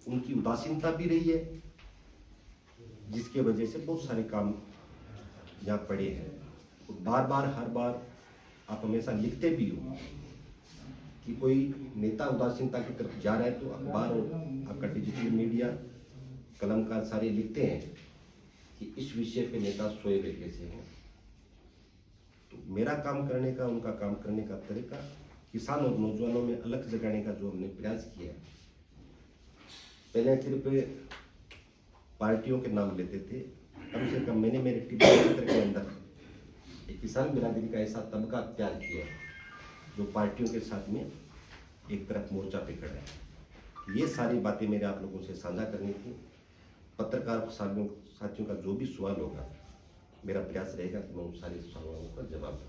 उनकी उदासीनता भी रही है, जिसके वजह से बहुत सारे काम यहाँ पड़े हैं। बार बार हर बार आप हमेशा लिखते भी हो कि कोई नेता उदासीनता की तरफ जा रहा है तो अखबार और आपका डिजिटल मीडिया कलमकार सारे लिखते हैं कि इस विषय पे नेता सोए हुए कैसे हैं। तो मेरा काम करने का, उनका काम करने का तरीका किसान और नौजवानों में अलग जगाने का जो हमने प्रयास किया है। पहले सिर्फ पार्टियों के नाम लेते थे, कम से कम मैंने मेरे टिब्बा क्षेत्र के अंदर एक किसान बिरादरी का ऐसा तबका तैयार किया जो पार्टियों के साथ में एक तरफ मोर्चा पे खड़ा है। ये सारी बातें मेरे आप लोगों से साझा करनी थी। पत्रकार साथियों का जो भी सवाल होगा, मेरा प्रयास रहेगा कि मैं उन सारे सवालों का जवाब दूं।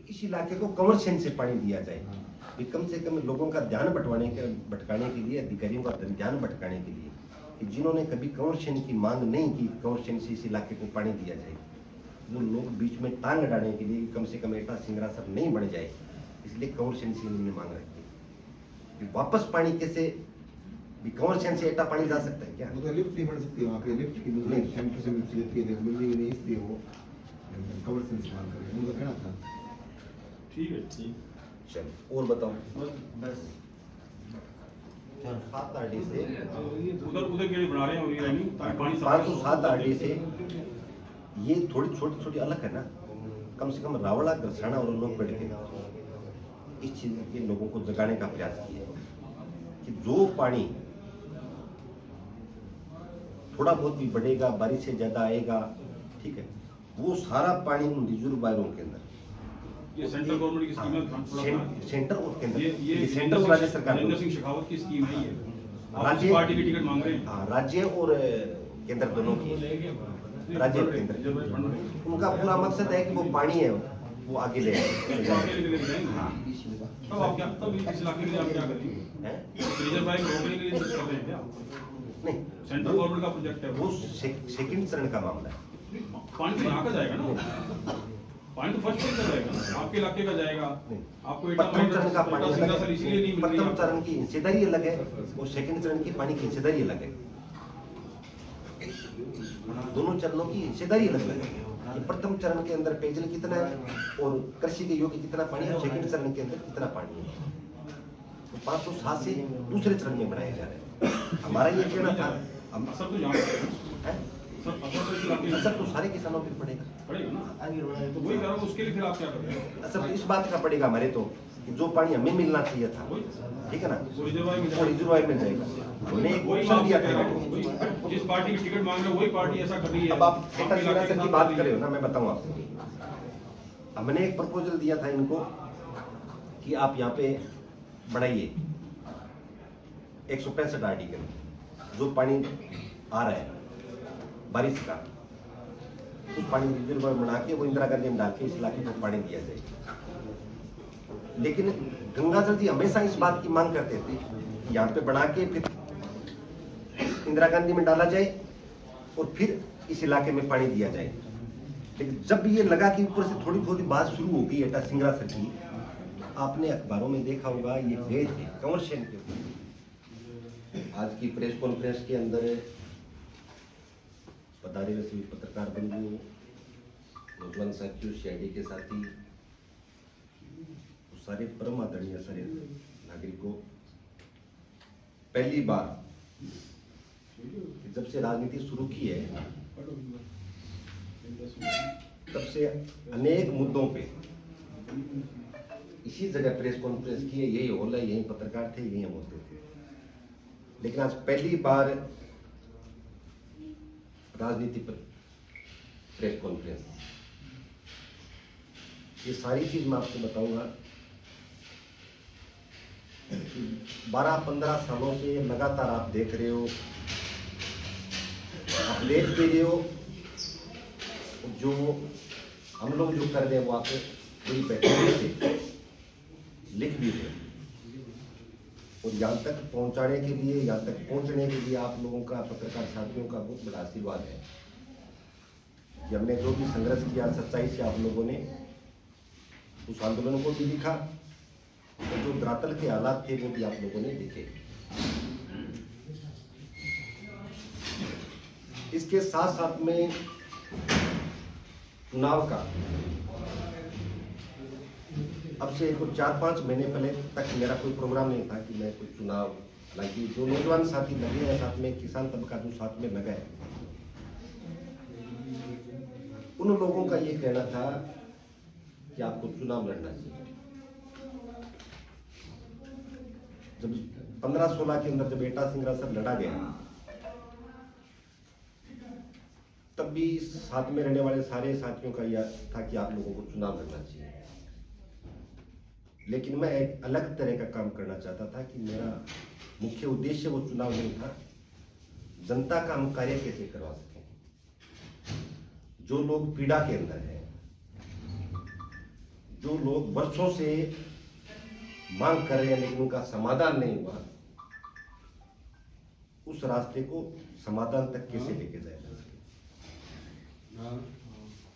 इस इलाके को कमर्शियल से पानी दिया जाए, भी कम से कम लोगों का ध्यान भटकाने के लिए, अधिकारियों का ध्यान भटकाने के लिए कि जिन्होंने कभी कमर्शियल की मांग नहीं की, कमर्शियल से इस इलाके को पानी दिया जाए, वो लोग बीच में टांग अड़ाने के लिए कम से कम एटा सिंगरा सब नहीं बढ़ जाए, इसलिए कमर्शियल से इन्होंने मांग रखी। वापस पानी कैसे, कमर्शियल से एटा पानी जा सकता है क्या? मतलब लिफ्ट नहीं बन सकती वहाँ पे, लिफ्ट की सेंटर से बिल्डिंग नहीं, इसलिए वो कमर्शियल से मांग कर उनका कहना था। ठीक है, ठीक। चलो और बताओ। बस 7 आरडी से उधर के लिए बना रहे हैं, और ये लाइनिंग ताकि पानी 7 आरडी से ये थोड़ी छोटी अलग है ना। कम से कम रावड़ा, गरसाना और लोग बैठ के इस चीज के लोगों को जगाने का प्रयास किया कि जो पानी थोड़ा बहुत भी बढ़ेगा, बारिश से ज्यादा आएगा, ठीक है, वो सारा पानी उन रिजर्वायरों के अंदर, ये सेंट्रल गवर्नमेंट की स्कीम है, सेंटर और केंद्र, ये सेंटर और राज्य सरकार, नरेंद्र सिंह शेखावत की स्कीम है। ये राज्य पार्टी की टिकट मांग रहे हैं। हाँ, राज्य और केंद्र दोनों की, राज्य और केंद्र, उनका पूरा मकसद है कि वो पानी है वो आगे ले आए। तब आप क्या, तब इस इलाके के लिए आप क्या करेंगे? रिजर्वायर रोकने के लिए कुछ कर रहे हैं क्या? नहीं, सेंट्रल गवर्नमेंट का प्रोजेक्ट है वो सेकंड चरण का मामला है। पानी तो यहाँ का जाएगा ना, पानी तो फर्स्ट चरण का जाएगा ना, आपके इलाके का जाएगा। आपको प्रथम चरण का पानी अलग इसलिए नहीं है, मिल रही प्रथम चरण की हिस्सेदारी अलग है और सेकंड चरण की पानी की हिस्सेदारी अलग है। दोनों चरणों की हिस्सेदारी अलग अलग है। प्रथम चरण के अंदर पेयजल कितना है और कृषि के योग्य कितना पानी है, सेकंड चरण के अंदर कितना पानी है, तो 507 से दूसरे चरण में बनाया जा रहा है। हमारा ये कहना था, असर तो यहाँ है, असर तो सारे किसानों पर पड़ेगा ना, तो वही करो। उसके लिए फिर आप क्या करेंगे? असर तो इस बात का पड़ेगा हमारे तो कि जो पानी हमें मिलना चाहिए था, ठीक है ना, वो रिजर्वायर में जाएगा। हमने एक ऑप्शन दिया था, जिस पार्टी की टिकट मांग रहे हो वही पार्टी ऐसा कर रही है। अब आप एटा सिंगरा सर की बात कर रहे हो ना, मैं बताऊं आपको, हमने एक प्रपोजल दिया था इनको कि आप यहाँ पे बढ़ाइए 165 आरडी के अंदर जो पानी आ रहा है बारिश का, उस पानी रिजर्वायर बना के वो इंदिरा गांधी में डाल के इस इलाके को पानी दिया जाए। लेकिन गंगाधर जी हमेशा इस बात की मांग करते थे कि यहाँ पे बना के फिर इंदिरा गांधी में डाला जाए और फिर इस इलाके में पानी दिया जाए। लेकिन जब ये लगा कि ऊपर से थोड़ी थोड़ी बात शुरू होगी एटा सिंगरा सर की, आपने अखबारों में देखा होगा ये गए थे कमर्शियल के ऊपर। आज की प्रेस कॉन्फ्रेंस के अंदर पधारे हुए सभी पत्रकार बंधु, नौजवान साथियों, सीआईडी के साथी, सारे परम आदरणीय सारे नागरिकों, पहली बार जब से राजनीति शुरू की है तब से अनेक मुद्दों पे इसी जगह प्रेस कॉन्फ्रेंस की है। यही हॉल है, यही पत्रकार थे, यही हम होते थे। लेकिन आज पहली बार राजनीति पर प्रेस कॉन्फ्रेंस, ये सारी चीज मैं आपको बताऊंगा। 12-15 सालों से लगातार आप देख रहे हो, आप देख भी रहे हो, जो हम लोग जो कर रहे हैं वो आपको पूरी बैठक से लिख भी रहे और यहाँ तक पहुँचाने के लिए, यहाँ तक पहुँचने के लिए आप लोगों का, पत्रकार साथियों का बहुत बड़ा आशीर्वाद है। कि हमने जो भी संघर्ष किया सच्चाई से आप लोगों ने उस आंदोलन को भी लिखा और जो धरातल के हालात थे वो भी आप लोगों ने देखे। इसके साथ साथ में चुनाव का अब से कुछ 4-5 महीने पहले तक मेरा कोई प्रोग्राम नहीं था कि मैं कोई चुनाव, हालांकि जो नौजवान साथी लगे हैं साथ में, किसान तबका जो साथ में लगा है, उन लोगों का ये कहना था कि आपको चुनाव लड़ना चाहिए। जब 15-16 के अंदर जब एटा सिंगरासर लड़ा गया तब भी साथ में रहने वाले सारे साथियों का यह था कि आप लोगों को चुनाव लड़ना चाहिए, लेकिन मैं एक अलग तरह का काम करना चाहता था कि मेरा मुख्य उद्देश्य वो चुनाव नहीं था, जनता का हम कार्य कैसे करवा सकें। जो लोग पीड़ा के अंदर हैं, जो लोग वर्षों से मांग कर रहे हैं लेकिन उनका समाधान नहीं हुआ, उस रास्ते को समाधान तक कैसे लेके जाया जा सके,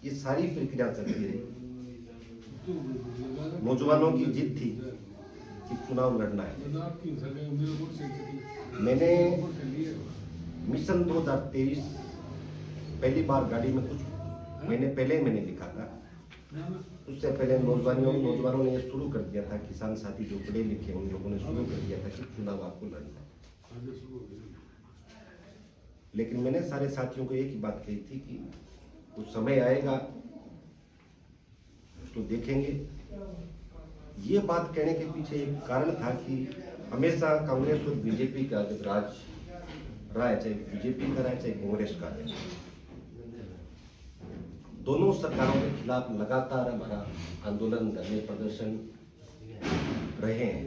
ये सारी प्रक्रिया चलती रही। नौजवानों की जिद थी कि चुनाव लड़ना है। मैंने मिशन 2023 पहली बार गाड़ी में कुछ महीने पहले मैंने लिखा था। उससे पहले नौजवानों ने ये शुरू कर दिया था, किसान साथी जो पढ़े लिखे उन लोगों ने शुरू कर दिया था कि चुनाव आपको लड़ना है। लेकिन मैंने सारे साथियों को एक ही बात कही थी कि कुछ समय आएगा उसको देखेंगे। ये बात कहने के पीछे एक कारण था कि हमेशा कांग्रेस और बीजेपी का जब राज रहा है, चाहे बीजेपी का रहा है चाहे कांग्रेस का है, दोनों सरकारों के खिलाफ लगातार हमारा आंदोलन, धरने, प्रदर्शन रहे हैं।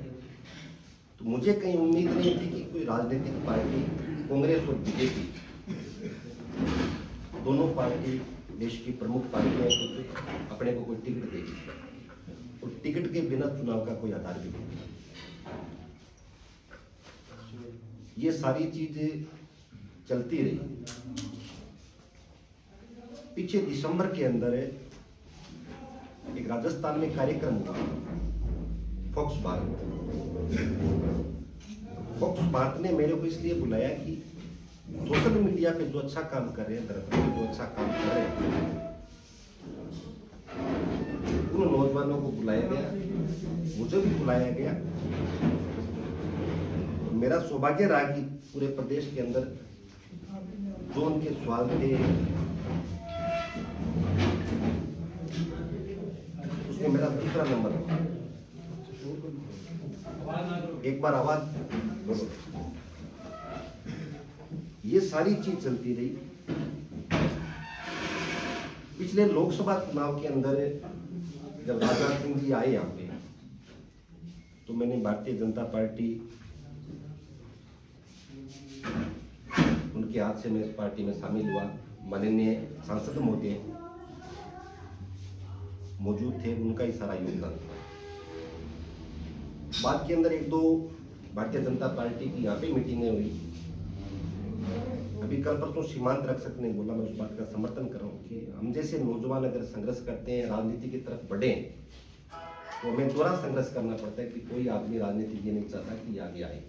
तो मुझे कहीं उम्मीद नहीं थी कि कोई राजनीतिक पार्टी, कांग्रेस और बीजेपी दोनों पार्टी देश की प्रमुख पार्टियां तो अपने को कोई टिकट देगी, और टिकट के बिना चुनाव का कोई आधार भी नहीं। ये सारी चीजें चलती रही। पीछे दिसंबर के अंदर एक राजस्थान में कार्यक्रम हुआ, फॉक्स भारत ने मेरे को इसलिए बुलाया कि सोशल मीडिया पे जो अच्छा काम कर रहे हैं, दरअसल जो अच्छा काम कर रहे हैं, उन नौजवानों को बुलाया गया, मुझे भी बुलाया गया। मेरा सौभाग्य रहा कि पूरे प्रदेश के अंदर जो उनके सवाल थे उसमें मेरा दूसरा नंबर था। एक बार आवाज बोलो। ये सारी चीज चलती रही। पिछले लोकसभा चुनाव के अंदर जब राजनाथ सिंह जी आए यहाँ पे, तो मैंने भारतीय जनता पार्टी, उनके हाथ से मैं इस पार्टी में शामिल हुआ। माननीय सांसद महोदय मौजूद थे, उनका ही सारा योगदान था। बाद के अंदर 1-2 भारतीय जनता पार्टी की यहाँ पे मीटिंगें हुई। अभी कल परसों सीमांत रक्षक ने बोला, मैं उस बात का समर्थन कर रहा हूँ कि हम जैसे नौजवान अगर संघर्ष करते हैं, राजनीति की तरफ बढ़े, तो हमें दोहरा संघर्ष करना पड़ता है कि कोई आदमी राजनीति ये नहीं चाहता कि आगे आए।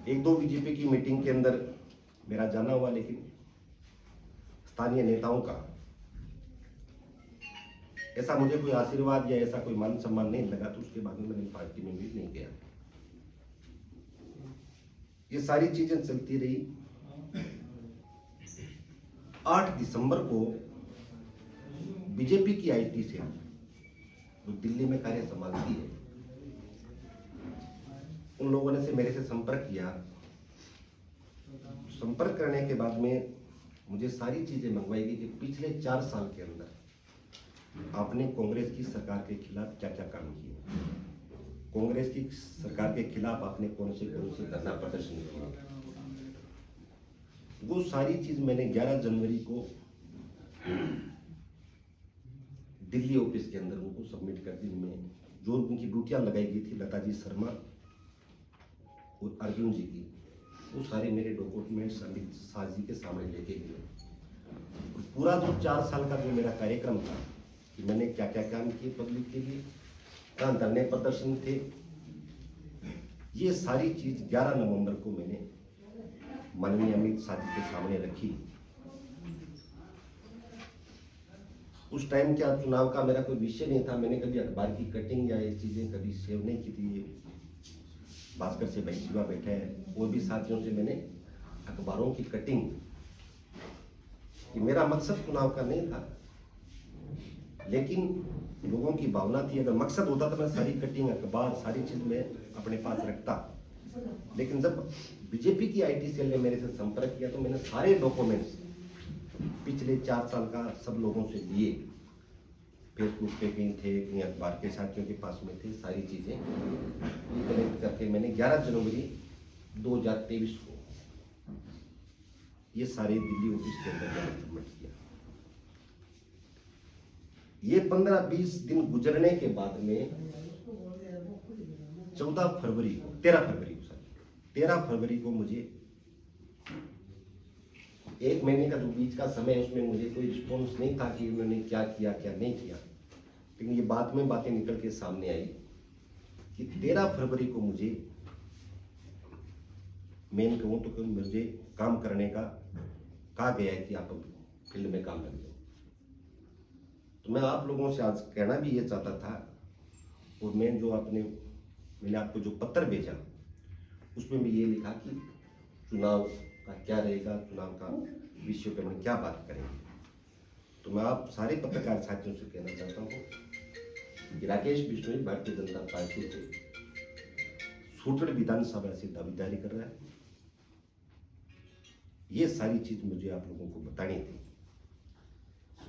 1-2 बीजेपी की मीटिंग के अंदर मेरा जाना हुआ, लेकिन स्थानीय नेताओं का ऐसा मुझे कोई आशीर्वाद या ऐसा कोई मान सम्मान नहीं लगा, तो उसके बाद में मैंने पार्टी में भी नहीं गया। ये सारी चीजें चलती रही। 8 दिसंबर को बीजेपी की आईटी से जो दिल्ली में कार्य संभालती है, उन लोगों ने मेरे से संपर्क किया। संपर्क करने के बाद में मुझे सारी चीजें मंगवाई गई कि पिछले 4 साल के अंदर आपने कांग्रेस की सरकार के खिलाफ क्या क्या काम किए, कांग्रेस की सरकार के खिलाफ आपने कौन से धरना प्रदर्शन किए। वो सारी चीज मैंने 11 जनवरी को दिल्ली ऑफिस के अंदर उनको सबमिट कर दी। मैं जो उनकी ड्यूटियां लगाई गई थी, लता जी शर्मा और अर्जुन जी की, वो सारे मेरे डॉक्यूमेंट्स अमित शाह जी के सामने लेके गए। पूरा जो 4 साल का जो मेरा कार्यक्रम था कि मैंने क्या क्या काम किए पब्लिक के लिए, कहाँ धरने प्रदर्शन थे, ये सारी चीज 11 नवंबर को मैंने माननीय अमित शाह जी के सामने रखी। उस टाइम क्या चुनाव का मेरा कोई विषय नहीं था, मैंने कभी अखबार की कटिंग या ये चीजें कभी सेव नहीं की थी। भास्कर से भाई शिवा बैठे हैं, और भी साथियों से मैंने अखबारों की कटिंग कि मेरा मकसद चुनाव का नहीं था, लेकिन लोगों की भावना थी। अगर मकसद होता तो मैं सारी कटिंग अखबार सारी चीज मैं अपने पास रखता, लेकिन जब बीजेपी की आईटी सेल ने मेरे से संपर्क किया तो मैंने सारे डॉक्यूमेंट्स पिछले 4 साल का सब लोगों से लिए। फेसबुक पे कहीं थे, कहीं अखबार के साथियों के पास में थे, सारी चीजें कलेक्ट करके मैंने 11 जनवरी 2023 को ये सारे दिल्ली ऑफिस के अंदर मैंने सबमिट किया। ये 15-20 दिन गुजरने के बाद में 13 फरवरी को मुझे 1 महीने का जो बीच का समय है उसमें मुझे कोई रिस्पॉन्स नहीं था कि उन्होंने क्या किया क्या नहीं किया, लेकिन ये बाद में बातें निकल के सामने आई कि 13 फरवरी को मुझे मेन कहूँ तो मुझे काम करने का कहा गया है कि आप फील्ड में काम लग जाओ। तो मैं आप लोगों से आज कहना भी ये चाहता था, और मैंने आपको जो पत्र भेजा उसमें भी ये लिखा कि चुनाव का क्या रहेगा, चुनाव का विषय पर हम क्या बात करेंगे। तो मैं आप सारे पत्रकार साथियों से कहना चाहता हूँ कि राकेश बिश्नोई भारतीय जनता पार्टी से सूटड़ विधानसभा से दावेदारी कर रहा है। ये सारी चीज मुझे आप लोगों को बतानी थी,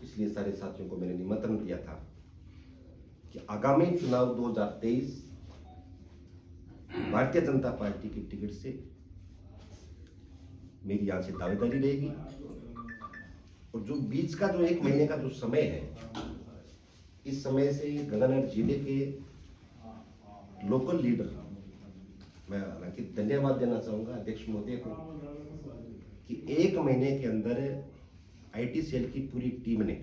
इसलिए सारे साथियों को मैंने निमंत्रण दिया था कि आगामी चुनाव 2023 भारतीय जनता पार्टी की टिकट से मेरी यहां से दावेदारी रहेगी। और जो बीच का जो 1 महीने का जो समय है, इस समय से गंगानगर जिले के लोकल लीडर, मैं हालांकि धन्यवाद देना चाहूंगा अध्यक्ष महोदय को कि 1 महीने के अंदर आईटी सेल की पूरी टीम ने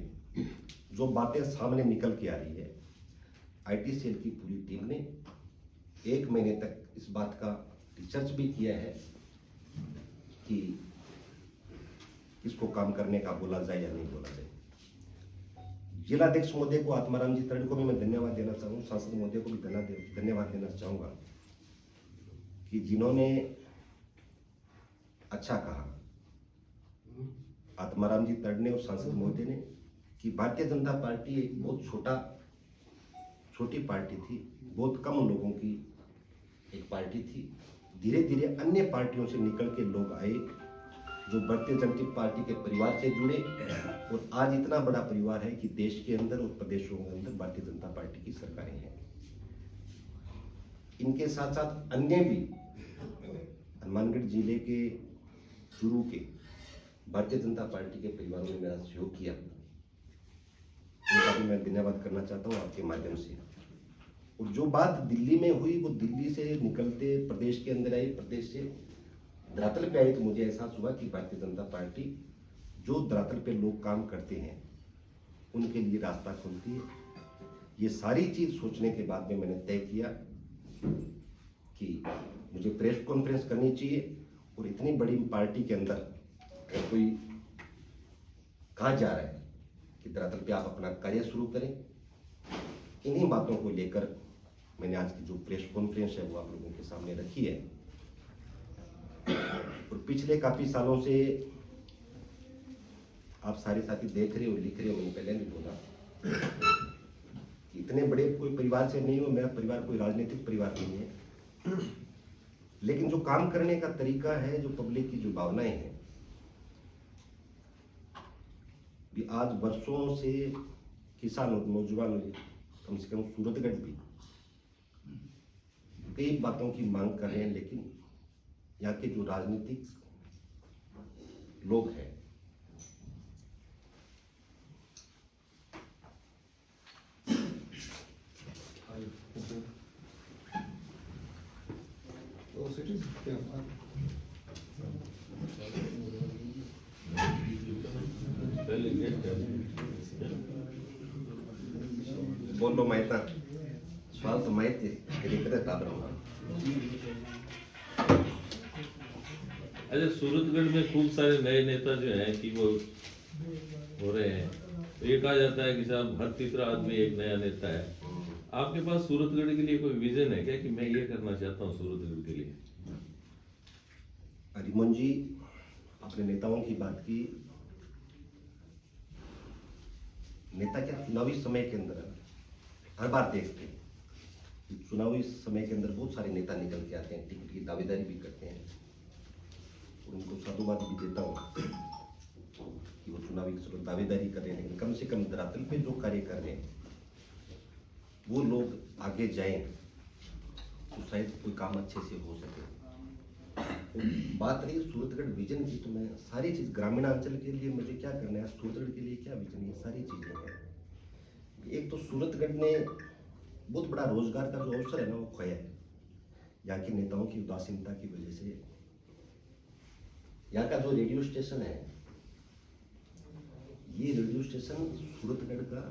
जो बातें सामने निकल के आ रही है, आईटी सेल की पूरी टीम ने 1 महीने तक इस बात का रिसर्च भी किया है कि किसको काम करने का बोला जाए या नहीं बोला जाए। जिलाध्यक्ष महोदय को, आत्माराम जी तर्ड को भी मैं धन्यवाद देना चाहूँगा, सांसद महोदय को भी धन्यवाद देना चाहूँगा कि जिन्होंने अच्छा कहा, आत्माराम जी तर्ड ने और सांसद महोदय ने, कि भारतीय जनता पार्टी एक बहुत छोटी पार्टी थी, बहुत कम लोगों की एक पार्टी थी। धीरे धीरे अन्य पार्टियों से निकल के लोग आए जो भारतीय जनता पार्टी के परिवार से जुड़े, और आज इतना बड़ा परिवार है कि देश के अंदर और प्रदेशों के अंदर भारतीय जनता पार्टी की सरकारें हैं। इनके साथ साथ अन्य भी हनुमानगढ़ जिले के चूरू के भारतीय जनता पार्टी के परिवारों ने मेरा सहयोग किया, उनका भी मैं धन्यवाद करना चाहता हूँ आपके माध्यम से। और जो बात दिल्ली में हुई वो दिल्ली से निकलते प्रदेश के अंदर आई, प्रदेश से धरातल पे आई, तो मुझे एहसास हुआ कि भारतीय जनता पार्टी जो धरातल पे लोग काम करते हैं उनके लिए रास्ता खोलती है। ये सारी चीज सोचने के बाद में मैंने तय किया कि मुझे प्रेस कॉन्फ्रेंस करनी चाहिए, और इतनी बड़ी पार्टी के अंदर कोई कहा जा रहा है कि धरातल पे आप अपना कार्य शुरू करें, इन्हीं बातों को लेकर मैंने आज की जो प्रेस कॉन्फ्रेंस है वो आप लोगों के सामने रखी है। और पिछले काफी सालों से आप सारे साथी देख रहे हो, लिख रहे हो, मैंने पहले भी बोला कि इतने बड़े कोई परिवार से नहीं हो, मेरा परिवार कोई राजनीतिक परिवार नहीं है, लेकिन जो काम करने का तरीका है, जो पब्लिक की जो भावनाएं हैं, भी आज वर्षों से किसान और नौजवान कम से कम सूरतगढ़ भी कई बातों की मांग कर रहे हैं, लेकिन यहाँ के जो राजनीतिक लोग हैं पहले बोलो माइता सवाल तो माइती करे ताबरा। अच्छा, सूरतगढ़ में खूब सारे नए नेता जो हैं कि वो हो रहे हैं, तो ये कहा जाता है कि साहब हर तीसरा आदमी एक नया नेता है। आपके पास सूरतगढ़ के लिए कोई विजन है क्या कि मैं ये करना चाहता हूँ सूरतगढ़ के लिए? रिमोन जी अपने नेताओं की बात की। नेता क्या चुनावी समय के अंदर हर बार देखते हैं, चुनावी समय के अंदर बहुत सारे नेता निकल के आते हैं, टिकट की दावेदारी भी करते हैं और उनको साधुवाद भी देता हूँ कि वो चुनावी दावेदारी कर रहे हैं, लेकिन कम से कम धरातल पे जो कार्य कर रहे हैं वो लोग आगे जाएं तो शायद कोई काम अच्छे से हो सके। तो बात रही सूरतगढ़ विजन की, तो मैं सारी चीज़ ग्रामीणांचल के लिए मुझे क्या करना है, सूरतगढ़ के लिए क्या विजन है, सारी चीज़ें हैं। एक तो सूरतगढ़ ने बहुत बड़ा रोजगार का जो अवसर है ना वो खोया है, यहाँ के नेताओं की उदासीनता की वजह से। यहाँ का जो रेडियो स्टेशन है, ये रेडियो स्टेशन सूरतगढ़ का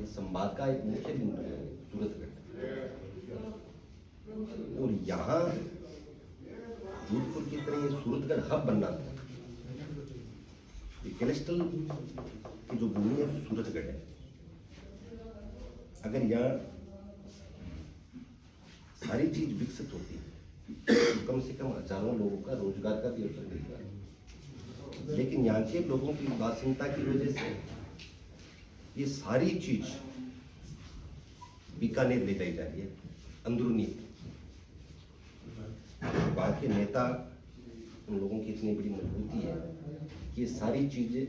संवाद का एक मुख्य बिंदु है सूरतगढ़, और यहाँ जोधपुर की तरह ये सूरतगढ़ हब बनना था। ये कैलेस्ट्रल की जो भूमि है सूरतगढ़ है, अगर यहाँ सारी चीज विकसित होती तो कम से कम हजारों लोगों का रोजगार का भी अवसर मिलता है। लेकिन यहाँ के लोगों की उदासीनता की वजह से ये सारी चीज बीकानेर ले जाई जा रही है, अंदरूनी। वहाँ के नेता उन लोगों की इतनी बड़ी मजबूती है कि ये सारी चीजें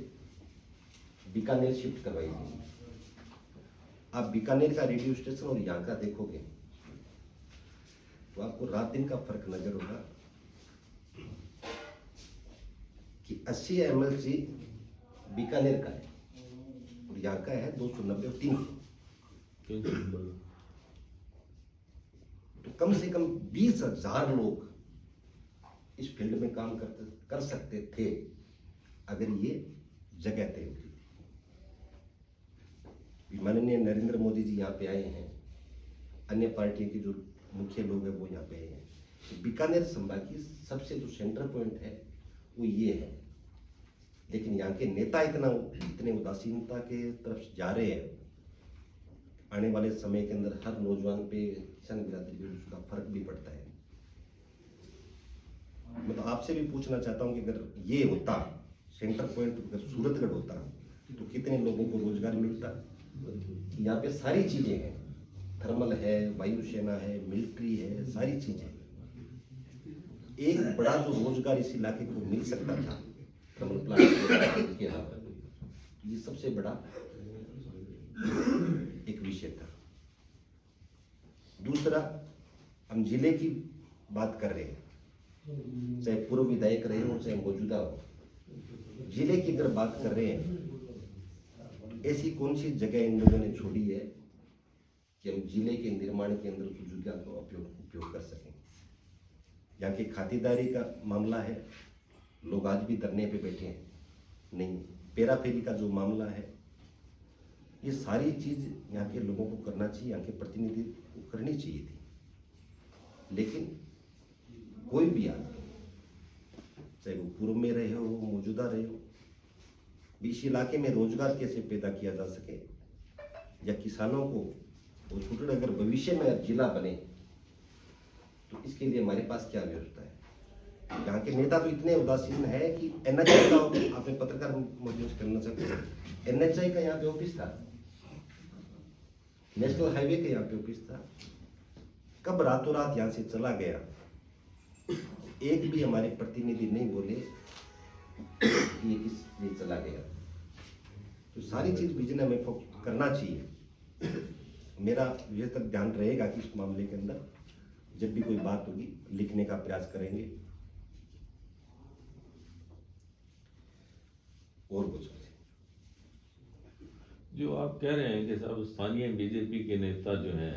बीकानेर शिफ्ट करवाई गई। आप बीकानेर का रेडियो स्टेशन और यहाँ का देखोगे तो आपको रात दिन का फर्क नजर होगा कि 80 MLC बीकानेर का है और यहाँ का है 290 और 300। तो कम से कम 20,000 लोग इस फील्ड में काम कर सकते थे अगर ये जगह तय होती थी। माननीय नरेंद्र मोदी जी यहाँ पे आए हैं, अन्य पार्टियों के जो मुख्य लोग हैं वो यहाँ पे आए हैं। बीकानेर संभाग की सबसे जो सेंटर पॉइंट है वो ये है, लेकिन यहाँ के नेता इतने उदासीनता के तरफ जा रहे हैं। आने वाले समय के अंदर हर नौजवान पे किसान बिरादरी पे उसका फर्क भी पड़ता है। मैं तो आपसे भी पूछना चाहता हूँ कि अगर ये होता सेंटर पॉइंट, अगर सूरतगढ़ होता तो कितने लोगों को रोजगार मिलता। यहाँ पे सारी चीजें हैं, थर्मल है, वायुसेना है, मिलिट्री है, सारी चीजें। एक बड़ा जो रोजगार इस इलाके को मिल सकता था थर्मल प्लांट के अलावा, ये सबसे बड़ा एक विषय था। दूसरा, हम जिले की बात कर रहे हैं, चाहे पूर्व विधायक रहे हो चाहे मौजूदा हो, जिले की अगर बात कर रहे हैं, ऐसी कौन सी जगह इन लोगों ने छोड़ी है कि हम जिले के निर्माण के अंदर सुजुगा का उपयोग कर सकें। यहाँ की खातिरदारी का मामला है, लोग आज भी धरने पे बैठे हैं, नहीं। पेराफेरी का जो मामला है, ये सारी चीज यहाँ के लोगों को करना चाहिए, यहाँ के प्रतिनिधि को करनी चाहिए थी। लेकिन कोई भी आदमी, चाहे वो पूर्व में रहे हो, मौजूदा रहे हो, इस इलाके में रोजगार कैसे पैदा किया जा सके या किसानों को वो छूट, अगर भविष्य में जिला बने तो इसके लिए हमारे पास क्या व्यवस्था है। यहाँ के नेता तो इतने उदासीन है कि NHI का, आपने पत्रकार मौजूद करना चाहते हैं, NHI का यहाँ पे ऑफिस था, नेशनल हाईवे का यहाँ पे ऑफिस था, कब रातों रात यहाँ से चला गया। एक भी हमारे प्रतिनिधि नहीं बोले कि ये किस लिए चला गया। तो सारी चीज विजन हमें करना चाहिए। मेरा ये तक ध्यान रहेगा कि इस मामले के अंदर जब भी कोई बात होगी लिखने का प्रयास करेंगे। और कुछ जो आप कह रहे हैं कि साहब स्थानीय बीजेपी के नेता जो हैं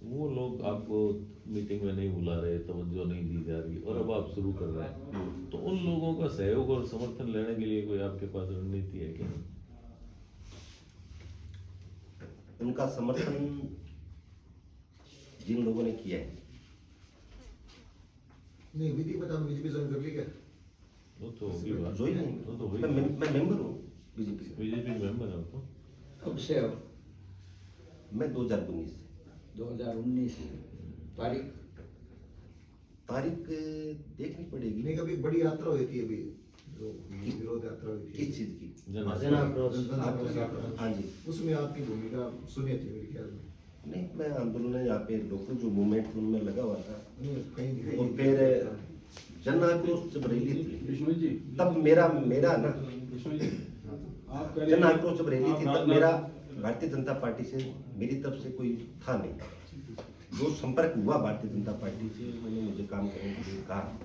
वो लोग आपको मीटिंग में नहीं बुला रहे, तवज्जो नहीं दी जा रही और अब आप शुरू कर रहे हैं, तो उन लोगों का सहयोग और समर्थन लेने के लिए कोई आपके पास रणनीति है क्या? उनका समर्थन जिन लोगों ने किया है, नहीं विधि बता बीजेपी ज्वाइन कर ली क्या? वो तो होगी बात, जो ही नहीं, वो तो वही मैं मेंबर हूँ बीजेपी मेंबर है वो। कब से हो? मैं 2019 से। 2019 तारीख देखनी पड़ेगी। नहीं कभी बड़ी यात्रा हुई थी अभी जो विरोध यात्रा हुई थी, किस चीज की? जन आक्रोश यात्रा। हाँ जी, उसमें आपकी भूमिका सुनी थी मेरे ख्याल में। नहीं मैं आंदोलन यहाँ पे लोकल जो मूवमेंट उनमें लगा हुआ था, नहीं कहीं दिखाई और नहीं फिर जन आक्रोश जब रैली थी विष्णु जी, तब मेरा ना विष्णु जी, आप कह रहे जन हैं- आक्रोश जब रैली थी तब मेरा भारतीय जनता पार्टी से मेरी तरफ से कोई था नहीं। जो संपर्क हुआ भारतीय जनता पार्टी से, मैंने मुझे काम करने के लिए कहा,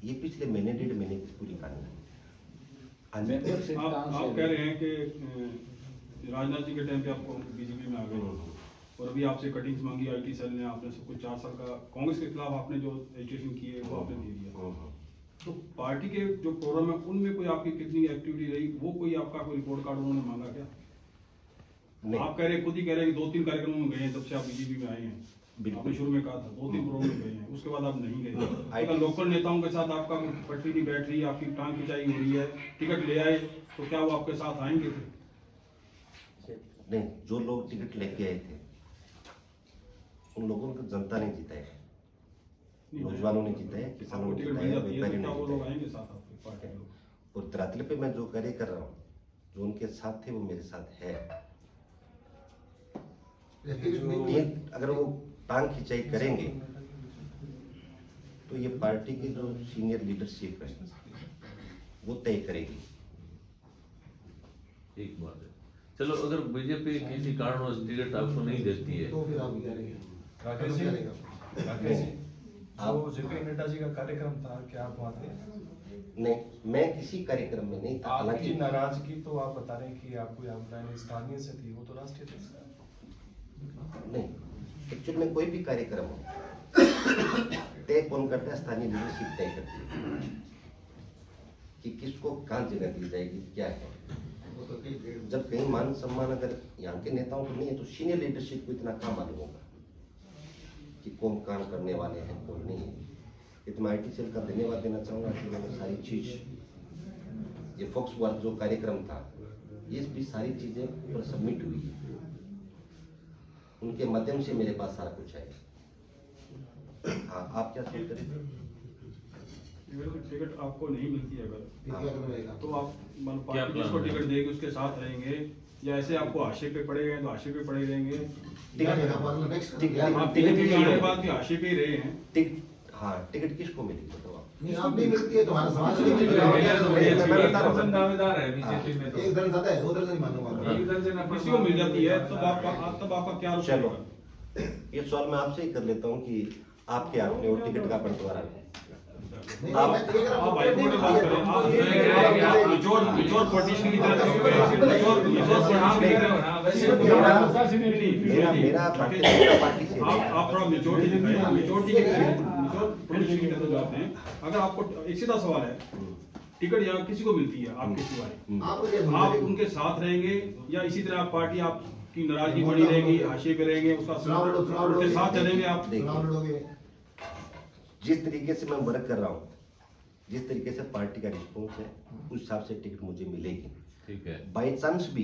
ये पिछले महीने 1.5 महीने की पूरी कहानी है। हाँ जी। आप कह रहे हैं कि राजनाथ जी के टाइम पे आपको बीजेपी में आ गए और अभी आपसे कटिंग्स मांगी आईटी सेल ने, आपने सब कुछ 4 साल का कांग्रेस के खिलाफ आपने जो एजिटेशन की है वो आपने दे दिया। तो पार्टी के जो प्रोग्राम है उनमें कोई आपकी कितनी एक्टिविटी रही, वो कोई आपका कोई रिपोर्ट कार्ड उन्होंने मांगा क्या? नहीं। आप कह रहे खुद ही कह रहे हैं कि 2-3 कार्यक्रमों में गए हैं जब से आप बीजेपी में आए हैं। आपने शुरू में कहा था 2-3 प्रोग्राम में गए हैं, उसके बाद आप नहीं गए। अगर लोकल नेताओं के साथ आपका पटरी नहीं बैठ रही, आपकी टांग खिंचाई हो रही है, टिकट ले आए, तो क्या वो आपके साथ आएंगे थे? नहीं, जो लोग टिकट लेके आए थे उन लोगों को जनता ने जिताया, नौजवानों ने जिताया, किसानों ने टिकट जिताया, मिल जाती है व्यापारियों तो क्या वो ने लोग जिताया। आएंगे साथ आपके पार्टी के लोग? और धरातल पे मैं जो कार्य कर रहा हूँ, जो उनके साथ थे वो मेरे साथ है। ये अगर वो टांग खिंचाई करेंगे तो ये पार्टी की जो सीनियर लीडरशिप है वो तय करेगी। एक बात है, चलो अगर बीजेपी किसी कारणवश टिकट आपको नहीं देती है, तो फिर आप क्या करेंगे? राकेश जी, राकेश जी, जो जेपी नड्डा जी का कार्यक्रम था, क्या आप वहाँ थे? नहीं, मैं किसी कार्यक्रम में नहीं था। आपकी हालांकि नाराजगी तो आप बता रहे हैं कि आपको यहाँ बुलाने स्थानीय से थी, वो तो राष्ट्रीय थी। नहीं, एक्चुअली में कोई भी कार्यक्रम हो तय कौन करता है? स्थानीय लीडरशिप तय करती है कि किसको कहाँ जगह दी जाएगी, क्या है। वो तो कहीं जब कहीं मान सम्मान अगर यहाँ के नेताओं को नहीं है तो सीनियर लीडरशिप को इतना कहाँ मालूम होगा कि कौन काम करने वाले हैं कौन नहीं है। ये तो मैं आईटी सेल का धन्यवाद देना चाहूँगा कि मैंने सारी चीज, ये फोक्स वर्क जो कार्यक्रम था, ये भी सारी चीजें ऊपर सबमिट हुई है, उनके माध्यम से मेरे पास सारा कुछ है। हाँ, आप क्या सोच रहे थे? टिकट आपको नहीं मिलती है अगर, क्या करेगा? तो आप मतलब क्या पार्टी जिसको प्लान है? टिकट देगी उसके साथ रहेंगे, या ऐसे आपको हाशिए पे पड़े गए तो हाशिए पे पड़े रहेंगे? आप बीजेपी में आने के बाद भी हाशिए पे ही रहे हैं। टिकट, हाँ, टिकट किसको मिलेगी बताओ आप? नहीं आप नहीं मिलती है तो हमारा समाज नहीं मैं बता रहा हूँ। दावेदार है बीजेपी में, एक दर्जन आता है, 2 दर्जन नहीं मानूंगा। एक दर्जन किसी को मिल जाती है तब आपका क्या रुख चलो, रहेगा? ये सवाल मैं आपसे ही कर लेता हूँ कि आपके हाथ में वो टिकट का बंटवारा है। नहीं, आप- मैं तो ये कह रहा हूँ, आप हाईकोर्ट में बात करें, आप निचोड़ पॉलिटिशियन की तरह मेरा भारतीय जनता पार्टी से आप थोड़ा मेजोरिटी दिखाएं, मेजोरिटी पॉलिटिशियन की तरह जाते हैं। अगर आपको एक सीधा सवाल है, टिकट यहाँ किसी को मिलती है आपके सिवाय, आपको क्या आप मिलेगा? उनके साथ रहेंगे या इसी तरह आप पार्टी आपकी नाराजगी बनी रहेगी, हाशिए पे रहेंगे, उसका चुनाव उनके साथ चलेंगे आप? चुनाव लड़ोगे? जिस तरीके से मैं वर्क कर रहा हूँ, जिस तरीके से पार्टी का रिस्पॉन्स है, उस हिसाब से टिकट मुझे मिलेगी। ठीक है, बाई चांस भी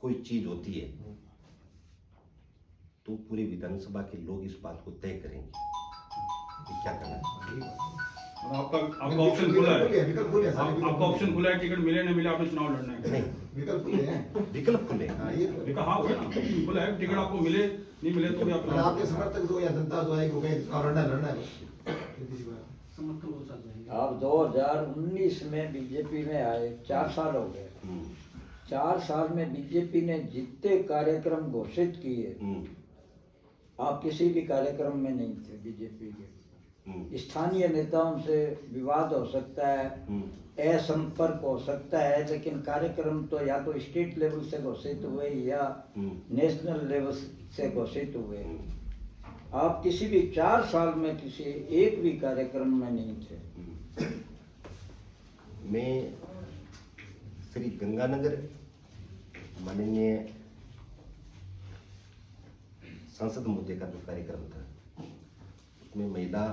कोई चीज होती है तो पूरे विधानसभा के लोग इस बात को तय करेंगे कि क्या करना है। आपका ऑप्शन खुला है, विकल्प खुले हैं, सारे आपका विकल्प ऑप्शन खुला है, टिकट मिले ना मिले आपने चुनाव लड़ना है। नहीं, विकल्प खुले हैं। विकल्प खुले। हाँ, ये तो- देखा, हाँ, ना खुला है, टिकट आपको मिले नहीं मिले तो भी आप और चुनाव आपके समर्थक जो या जनता जो है वो कहे चुनाव लड़ना है सीधी सी बात। आप 2019 में बीजेपी में आए, 4 साल हो गए। 4 साल में बीजेपी ने जितने कार्यक्रम घोषित किए, आप किसी भी कार्यक्रम में नहीं थे बीजेपी के। स्थानीय नेताओं से विवाद हो सकता है, असंपर्क हो सकता है, लेकिन कार्यक्रम तो या तो स्टेट लेवल से घोषित हुए या नेशनल लेवल से घोषित हुए। आप किसी भी 4 साल में किसी एक भी कार्यक्रम में नहीं थे। मैं श्री गंगानगर माननीय संसद मुद्दे का जो कार्यक्रम था उसमें महिला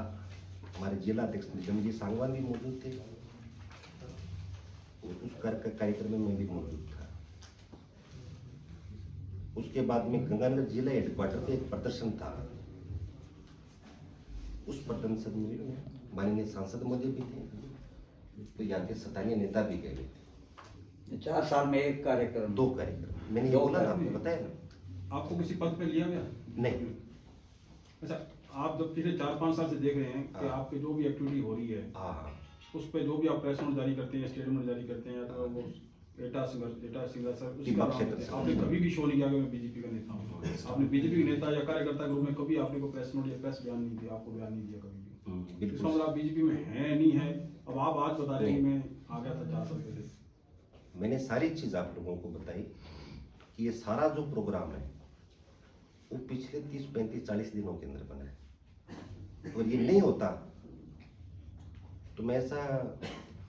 हमारे जिला अध्यक्ष निगम जी सांगवान भी मौजूद थे और उस कार्यक्रम में मैं भी मौजूद था। उसके बाद में गंगानगर जिला हेडक्वार्टर पे एक प्रदर्शन था, उस प्रदर्शन में माननीय सांसद मोदी भी थे, तो यहाँ के स्थानीय नेता भी गए थे। 4 साल में एक कार्यक्रम, 2 कार्यक्रम मैंने ये बोला ना, आपको बताया ना। आपको किसी पद पे लिया गया? नहीं। अच्छा, आप जब पिछले 4-5 साल से देख रहे हैं कि आपकी जो भी एक्टिविटी हो रही है, उस पे जो भी आप प्रेस नोट जारी करते हैं, स्टेटमेंट जारी करते हैं, या तो वो एटा सिंगल आपने कभी भी शो नहीं किया कि मैं बीजेपी का नेता हूँ। आपने बीजेपी के नेता या कार्यकर्ता के रूप में कभी आपने को प्रेस नोट या प्रेस बयान नहीं दिया, आपको बयान नहीं दिया कभी भी। इसका मतलब आप बीजेपी में है नहीं है। अब आप आज बता रहे हैं कि मैं आ गया था 4 साल पहले। मैंने सारी चीज आप लोगों को बताई कि ये सारा जो प्रोग्राम है वो पिछले 30, 35, 40 दिनों के अंदर बना है, और ये नहीं होता तो मैं ऐसा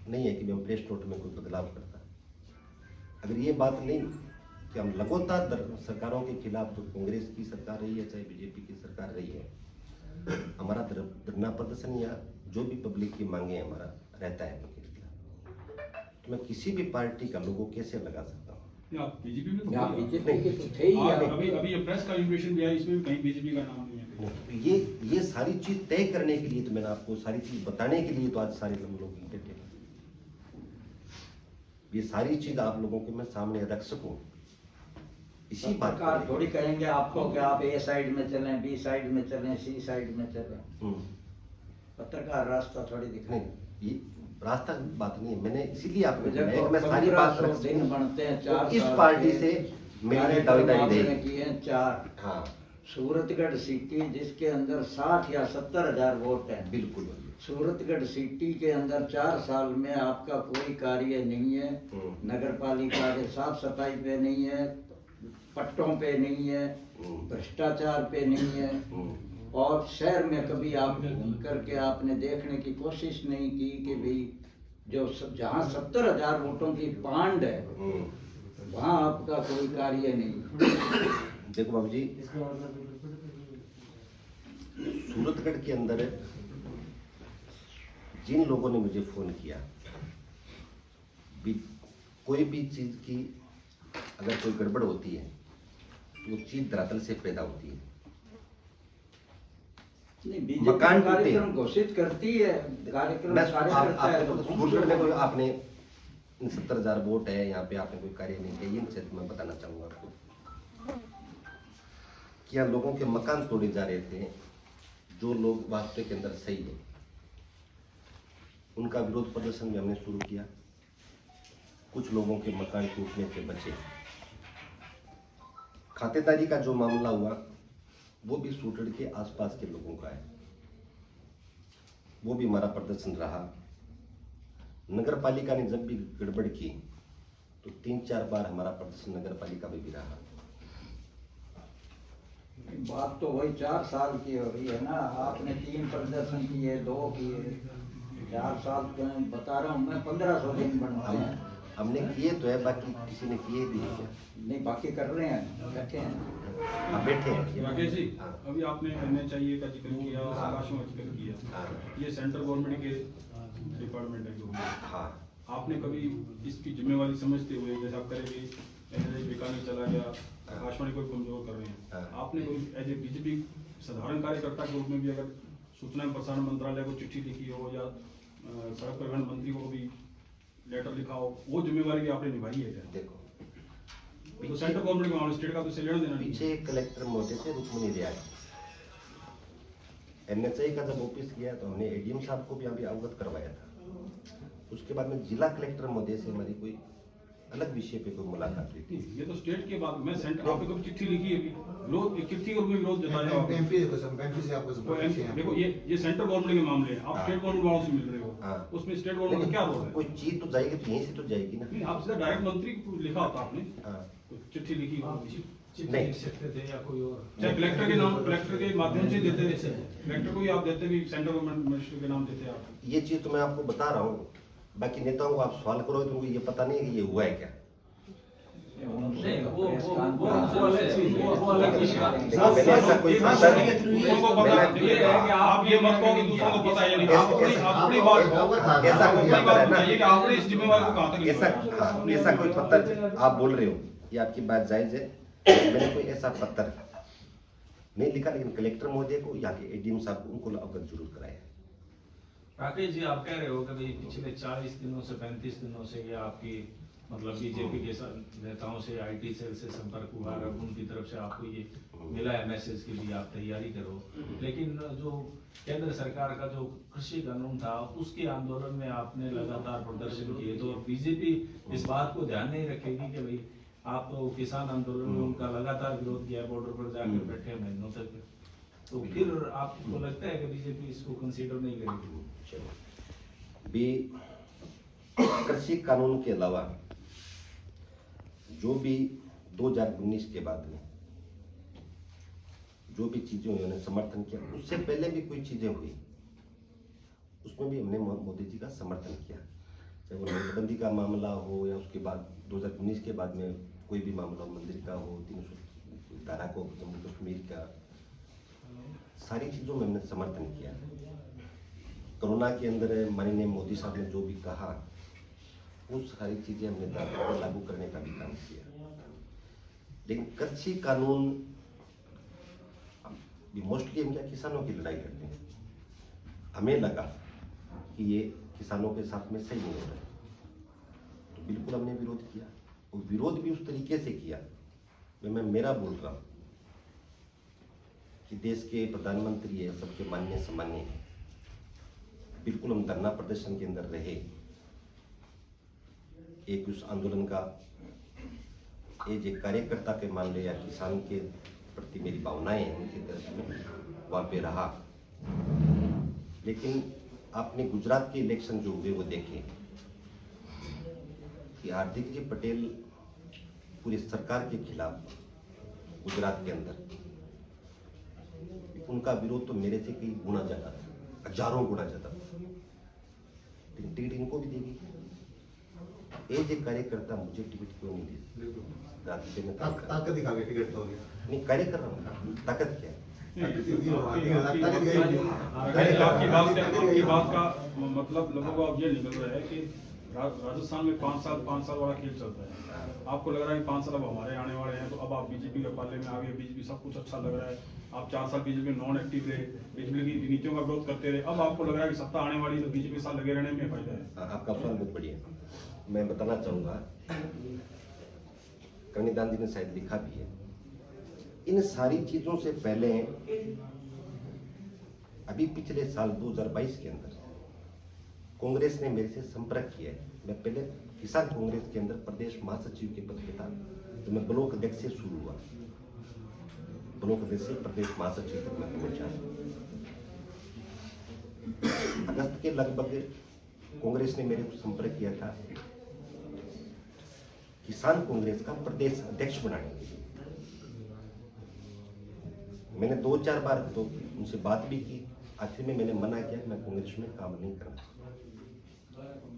नहीं है कि मैं प्रेस नोट में कोई बदलाव करता। अगर ये बात नहीं कि हम लगातार सरकारों के खिलाफ, जो कांग्रेस की सरकार रही है चाहे बीजेपी की सरकार रही है, हमारा धरना प्रदर्शन या जो भी पब्लिक की मांगे हमारा रहता है उनके खिलाफ, तो मैं किसी भी पार्टी का लोगो कैसे लगा सकता हूँ? आप बीजेपी में बीजेपी के तो थे ही। अभी ये प्रेस का इन्विटेशन भी आया, इसमें भी कहीं बीजेपी का नाम नहीं है। ये सारी चीज तय करने के लिए तो मैंने आपको सारी चीज बताने के लिए तो आज सारे लोग इकट्ठे हैं। ये सारी चीज आप लोगों के मैं सामने रख सकूं, इसी बात का थोड़ी कहेंगे आपको कि आप ए साइड में चलें, बी साइड में चलें, सी साइड में चलें। पत्रकार रास्ता थोड़ी दिखाएं। ये रास्ता बात नहीं है, मैंने इसीलिए आपको मैं सारी बात दिन बनते हैं 4 इस पार्टी से मेरी दावेदारी की है 4। हाँ, सूरतगढ़ सिटी जिसके अंदर 60 या 70 हजार वोट हैं। बिल्कुल। सूरतगढ़ सिटी के अंदर 4 साल में आपका कोई कार्य नहीं है। नगर पालिका के साफ सफाई पे नहीं है, पट्टों पे नहीं है, भ्रष्टाचार पे नहीं है, और शहर में कभी आप घूम करके आपने देखने की कोशिश नहीं की कि भाई जो जहाँ 70 हजार वोटों की पांड है वहाँ आपका कोई कार्य नहीं। देखो बाबू जी, सूरतगढ़ के अंदर जिन लोगों ने मुझे फोन किया, कोई भी चीज की अगर कोई गड़बड़ होती है तो वो चीज धरातल से पैदा होती है। मकान कार्यक्रम घोषित करती है, कार्यक्रम सूरतगढ़ में कोई आपने 70,000 वोट है, यहाँ पे आपने कोई कार्य नहीं किया, ये क्षेत्र में बताना चाहूंगा आपको। क्या लोगों के मकान तोड़े जा रहे थे, जो लोग वास्तविक के अंदर सही है, उनका विरोध प्रदर्शन भी हमने शुरू किया। कुछ लोगों के मकान टूटने से बचे। खातेदारी का जो मामला हुआ वो भी सूरतगढ़ के आसपास के लोगों का है, वो भी हमारा प्रदर्शन रहा। नगर पालिका ने जब भी गड़बड़ की तो 3-4 बार हमारा प्रदर्शन नगर पालिका में भी रहा। बात तो वही 4 साल की हो रही है ना। आपने 3 प्रदर्शन किए, 2 किए, 4 साल तो बता रहा हूँ मैं। 1500 दिन बनते हैं। हमने किए तो है, बाकी किसी ने किए भी नहीं, बाकी कर रहे हैं, बैठे हैं। बैठे हैं। राकेश जी, अभी आपने NHIA का जिक्र किया, आकाशों का जिक्र किया, ये सेंट्रल गवर्नमेंट के डिपार्टमेंट है जो। हाँ, आपने कभी इसकी जिम्मेवारी समझते हुए, जैसे आप करेंगे NHI बीकानेर चला गया, आकाशवाणी को कमजोर कर रहे हैं, आपने कोई एज ए बीजेपी साधारण कार्यकर्ता के रूप में भी अगर सूचना एवं प्रसारण मंत्रालय को चिट्ठी लिखी हो या सड़क परिवहन मंत्री को भी लेटर लिखा हो, वो जिम्मेवारी भी आपने निभाई है क्या? देखो, तो सेंट्रल गवर्नमेंट का स्टेट का तो लेना देना। पीछे कलेक्टर महोदय थे रुक्मणी रियाज, NHI का जब ऑफिस गया तो हमने ADM साहब को भी अभी अवगत करवाया था। उसके बाद में जिला कलेक्टर महोदय से हमारी कोई अलग विषय पे कोई मुलाकात हुई थी। ये तो स्टेट के बाद मैं सेंटर आपको कभी चिट्ठी लिखी है विरोध, एक चिट्ठी और विरोध जताया एमपी से आपको देखो ये सेंट्रल गवर्नमेंट के मामले हैं, आप स्टेट गवर्नमेंट वालों से मिल रहे हो, उसमें स्टेट गवर्नमेंट का क्या रोल है? कोई चीज तो जाएगी तो यहीं से तो जाएगी ना। नहीं, आप सीधा डायरेक्ट मंत्री को लिखा होता आपने, चिट्ठी लिखी नहीं सकते थे या कोई और चाहे कलेक्टर के नाम, कलेक्टर के माध्यम से देते थे, कलेक्टर को ही आप देते भी, सेंट्रल गवर्नमेंट मिनिस्टर के नाम देते आप। ये चीज तो मैं आपको बता रहा हूँ, बाकी नेताओं को आप सवाल करो तुमको ये पता नहीं है कि ये हुआ है क्या। मैंने ऐसा कोई आप ये मत कहो कि दूसरों को पता है, अपनी बात ऐसा कोई पत्थर है ना, ये कि आपने इस जिम्मेवारी को कहाँ तक ऐसा कोई पत्थर आप बोल रहे हो, ये आपकी बात जायज है। मैंने कोई ऐसा पत्थर नहीं लिखा, लेकिन कलेक्टर महोदय को, यहाँ के एडीएम साहब को उनको अवगत जरूर कराया। राकेश जी, आप कह रहे हो कि भाई पिछले 40 दिनों से 35 दिनों से ये आपकी मतलब बीजेपी के नेताओं से आईटी सेल से संपर्क हुआ है, उनकी तरफ से आपको ये मिला है मैसेज के लिए आप तैयारी करो, लेकिन जो केंद्र सरकार का जो कृषि कानून था उसके आंदोलन में आपने लगातार प्रदर्शन किए, तो बीजेपी इस बात को ध्यान नहीं रखेगी कि भाई आप तो किसान आंदोलन में उनका लगातार विरोध किया, बॉर्डर पर जाकर बैठे महीनों तक, तो फिर आपको लगता है कि बीजेपी इसको कंसीडर नहीं करेगी? भी कृषि कानून के अलावा जो भी 2019 के बाद में जो भी चीजें उन्होंने समर्थन किया, उससे पहले भी कोई चीजें हुई उसमें भी हमने मोदी जी का समर्थन किया, चाहे वो नोटबंदी का मामला हो या उसके बाद 2019 के बाद में कोई भी मामला मंदिर का हो, 300 धारा को, जम्मू कश्मीर का, सारी चीजों में हमने समर्थन किया। कोरोना के अंदर माननीय मोदी साहब ने जो भी कहा वो सारी चीजें हमने लागू करने का भी काम किया। लेकिन कृषि कानून मोस्टली हम क्या किसानों की लड़ाई करते हैं, हमें लगा कि ये किसानों के साथ में सही नहीं हो रहा है, तो बिल्कुल हमने विरोध किया, और विरोध भी उस तरीके से किया। मैं मेरा बोल रहा हूँ कि देश के प्रधानमंत्री है, सबके माननीय सम्मान्य है, बिल्कुल हम धरना प्रदर्शन के अंदर रहे। एक उस आंदोलन का एक कार्यकर्ता के मान ले या किसान के प्रति मेरी भावनाएं हैं, उनकी तरफ में वहां पे रहा। लेकिन आपने गुजरात के इलेक्शन जो हुए वो देखे कि हार्दिक जी पटेल पूरी सरकार के खिलाफ गुजरात के अंदर, उनका विरोध तो मेरे से कई गुना ज्यादा था, हजारों गुना ज्यादा था, लेकिन टिकट इनको भी देगी। एक कार्यकर्ता मुझे टिकट क्यों नहीं दी? ताकत दिखा के टिकट तो नहीं, कार्य कर रहा हूँ, ताकत क्या है? आपकी बात का मतलब लोगों को अब ये निकल रहा है कि राजस्थान में 5 साल वाला खेल चलता है। आपको लग रहा है कि 5 साल अब हमारे आने वाले हैं, तो अब आप बीजेपी के पाले में आ गए, बीजेपी सब कुछ अच्छा लग रहा है, आप 4 साल बीजेपी में नॉन एक्टिव रहे, बीजेपी की नीतियों का विरोध करते रहे, अब आपको लग रहा है कि सत्ता आने वाली, तो बीजेपी के साथ लगे रहने में फायदा है। आपका सवाल बहुत बढ़िया, मैं बताना चाहूंगा, कनिदान जी ने शायद लिखा भी है। इन सारी चीजों से पहले अभी पिछले साल 2022 के अंदर कांग्रेस ने मेरे से संपर्क किया है। मैं पहले किसान कांग्रेस के अंदर प्रदेश महासचिव के पद पे था, तो मैं ब्लॉक अध्यक्ष से शुरू हुआ, ब्लॉक अध्यक्ष से प्रदेश महासचिव तक मैं पहुंचा। अगस्त के लगभग कांग्रेस ने मेरे को संपर्क किया था किसान कांग्रेस का प्रदेश अध्यक्ष बनाने के लिए। मैंने 2-4 बार तो उनसे बात भी की, आखिर में मैंने मना किया, मैं कांग्रेस में काम नहीं करना।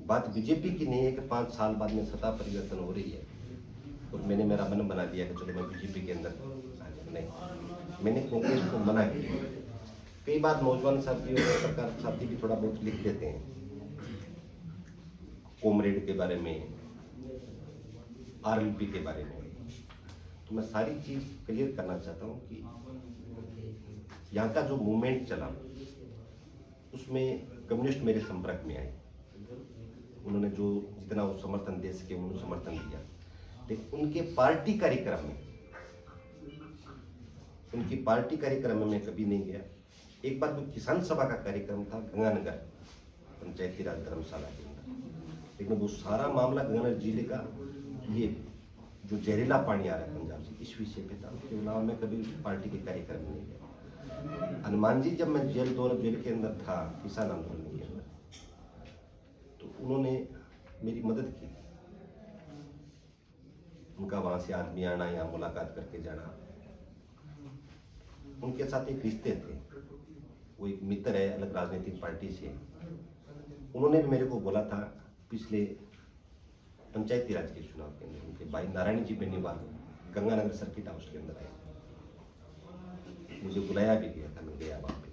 बात बीजेपी की नहीं है कि 5 साल बाद में सत्ता परिवर्तन हो रही है और मैंने मेरा मन बना दिया कि चलो मैं बीजेपी के अंदर नहीं, मैंने कांग्रेस को मना किया। कई बार नौजवान साथी और सरकार साथी भी थोड़ा बहुत लिख देते हैं कॉमरेड के बारे में, आरएलपी के बारे में, तो मैं सारी चीज क्लियर करना चाहता हूँ कि यहाँ का जो मूवमेंट चला उसमें कम्युनिस्ट मेरे संपर्क में आए, उन्होंने जो जितना वो समर्थन दे सके उन्होंने समर्थन दिया, लेकिन उनके पार्टी कार्यक्रम में मैं कभी नहीं गया। एक बार कोई किसान सभा का कार्यक्रम था गंगानगर पंचायती राज धर्मशाला के अंदर, लेकिन वो सारा मामला गंगानगर जिले का ये जो जहरीला पानी आ रहा है पंजाब से, इस विषय पे था। उसके अलावा मैं कभी पार्टी के कार्यक्रम में नहीं गया। हनुमान जी जब मैं जेल के अंदर था किसान आंदोलन के अंदर, तो उन्होंने मेरी मदद की। उनका वहां से आदमी आना, यहाँ मुलाकात करके जाना, उनके साथ एक रिश्ते थे। वो एक मित्र है अलग राजनीतिक पार्टी से। उन्होंने भी मेरे को बोला था पिछले पंचायती राज के चुनाव के अंदर, उनके भाई नारायण जी बेनीवाल गंगानगर सर्किट हाउस के अंदर आए, मुझे बुलाया भी गया था, मैं गया वहाँ पे।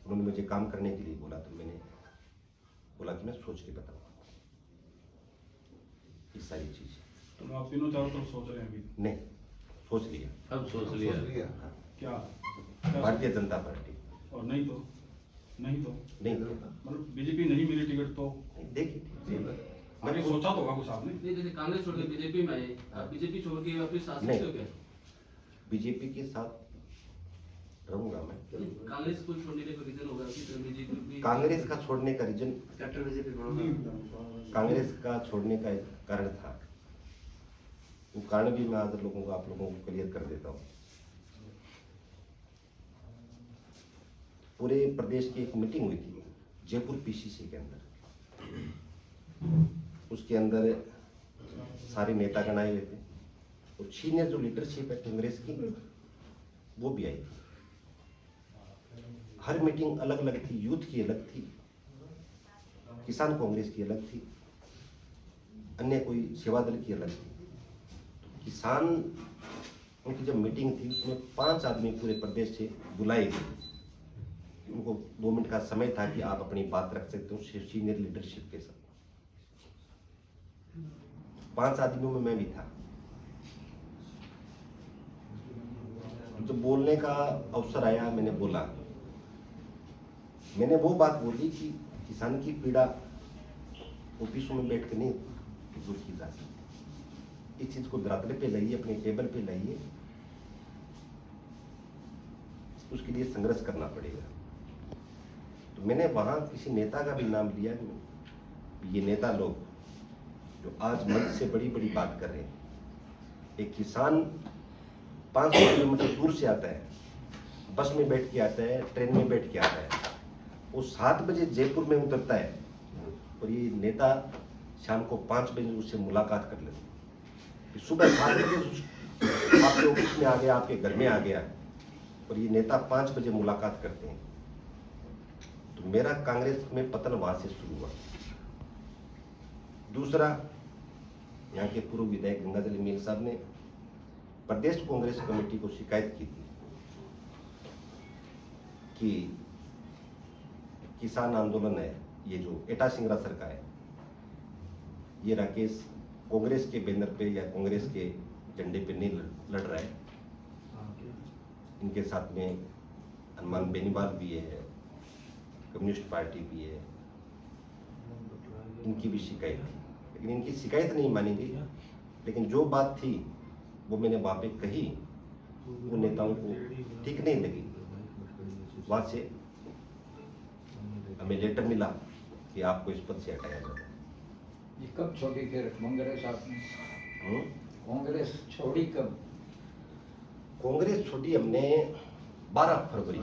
उन्होंने मुझे काम करने के लिए बोला, तो मैंने बोला कि मैं सोच के बताऊंगा ये सारी चीजें। तो आप तीनों चारों तरफ सोच रहे हैं अभी? नहीं, सोच लिया। अब सोच लिया क्या? भारतीय जनता पार्टी। और नहीं तो? नहीं तो नहीं मतलब बीजेपी नहीं मिली टिकट तो देखिए, आगे सोचा तो होगा कुछ आपने? नहीं, जैसे कांग्रेस छोड़ के बीजेपी में आए, आप बीजेपी छोड़ के वापस आ सकते हो क्या? बीजेपी के साथ रहूंगा मैं। कांग्रेस को छोड़ने का रीजन होगा कि बीजेपी? कांग्रेस का छोड़ने का रीजन, बीजेपी कांग्रेस का छोड़ने का एक कारण था। वो कारण भी मैं आज आप लोगों को क्लियर कर देता हूँ। पूरे प्रदेश की एक मीटिंग हुई थी जयपुर पीसीसी के अंदर। उसके अंदर सारे नेतागण आए हुए थे और सीनियर जो लीडरशिप है कांग्रेस की वो भी आई थी। हर मीटिंग अलग अलग थी, यूथ की अलग थी, किसान कांग्रेस की अलग थी, अन्य कोई सेवा दल की अलग थी। तो किसान उनकी जब मीटिंग थी उसमें 5 आदमी पूरे प्रदेश से बुलाए गए। उनको 2 मिनट का समय था कि आप अपनी बात रख सकते हो सीनियर लीडरशिप के साथ। 5 आदमियों में मैं भी था। जब बोलने का अवसर आया मैंने बोला, मैंने वो बात बोली कि किसान की पीड़ा ऑफिसों में बैठ कर नहीं दूर की जा सकती। इस चीज को धरातल पे लाइए, अपने टेबल पे लाइए, उसके लिए संघर्ष करना पड़ेगा। तो मैंने वहां किसी नेता का भी नाम लिया। ये नेता लोग जो आज मंच से बड़ी बड़ी बात कर रहे हैं, एक किसान 500 किलोमीटर दूर से आता है, बस में बैठ के आता है, ट्रेन में बैठ के आता है, वो 7 बजे जयपुर में उतरता है और ये नेता शाम को 5 बजे उससे मुलाकात कर लेते हैं। सुबह 7 बजे आपके ऑफिस में आ गया, आपके घर में आ गया और ये नेता 5 बजे मुलाकात करते हैं। तो मेरा कांग्रेस में पतन वहां से शुरू हुआ। दूसरा, यहाँ के पूर्व विधायक गंगाजल मील साहब ने प्रदेश कांग्रेस कमेटी को शिकायत की थी कि किसान आंदोलन है, ये जो एटा सिंगरासर का है, ये राकेश कांग्रेस के बैनर पे या कांग्रेस के झंडे पे नहीं लड़ रहा है। इनके साथ में हनुमान बेनीवाल भी है, कम्युनिस्ट पार्टी भी है, इनकी भी शिकायत थी, लेकिन इनकी शिकायत नहीं मानी गई। लेकिन जो बात थी वो मैंने वहाँ पे कही, वो नेताओं को ठीक नहीं लगी। वहाँ से हमें लेटर मिला कि आपको इस पद से हटाया जाए। ये कब छोड़ी फिर कांग्रेस आपने? कांग्रेस छोड़ी कब? कांग्रेस छोड़ी हमने 16 फरवरी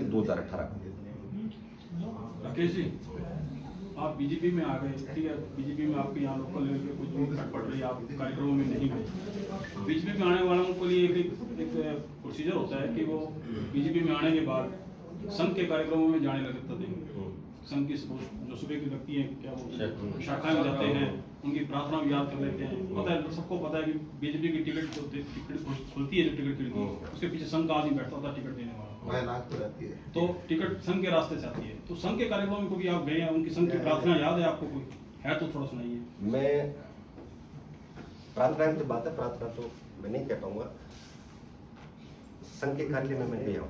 2018 को। राकेश जी, आप बीजेपी में आ गए, ठीक है, बीजेपी में आपके यहाँ लोकल लेवल पे कुछ दिक्कत पड़ रही है, आप कार्यक्रमों में नहीं गए। बीजेपी में आने वालों के लिए एक प्रोसीजर होता है कि वो बीजेपी में आने के बाद संघ के कार्यक्रमों में जाने लगता देंगे। संघ की जो सुबह की लगती है, क्या वो शाखाएं में जाते हैं, उनकी प्रार्थना भी याद कर लेते हैं। पता है, सबको पता है कि बीजेपी की टिकट खुलती है, जो टिकट खरीदती है उसके पीछे संघ का आदमी बैठता होता है टिकट देने वाला, तो टिकट संघ के रास्ते से आती है। तो संघ के कार्यक्रम में कभी आप गए हैं, उनकी संघ की प्रार्थना याद है आपको? कोई है तो थोड़ा सुनाइए। मैं प्रार्थना की बात है, प्रार्थना तो मैं नहीं कह पाऊंगा। संघ के कार्यालय में मैं गया हूँ,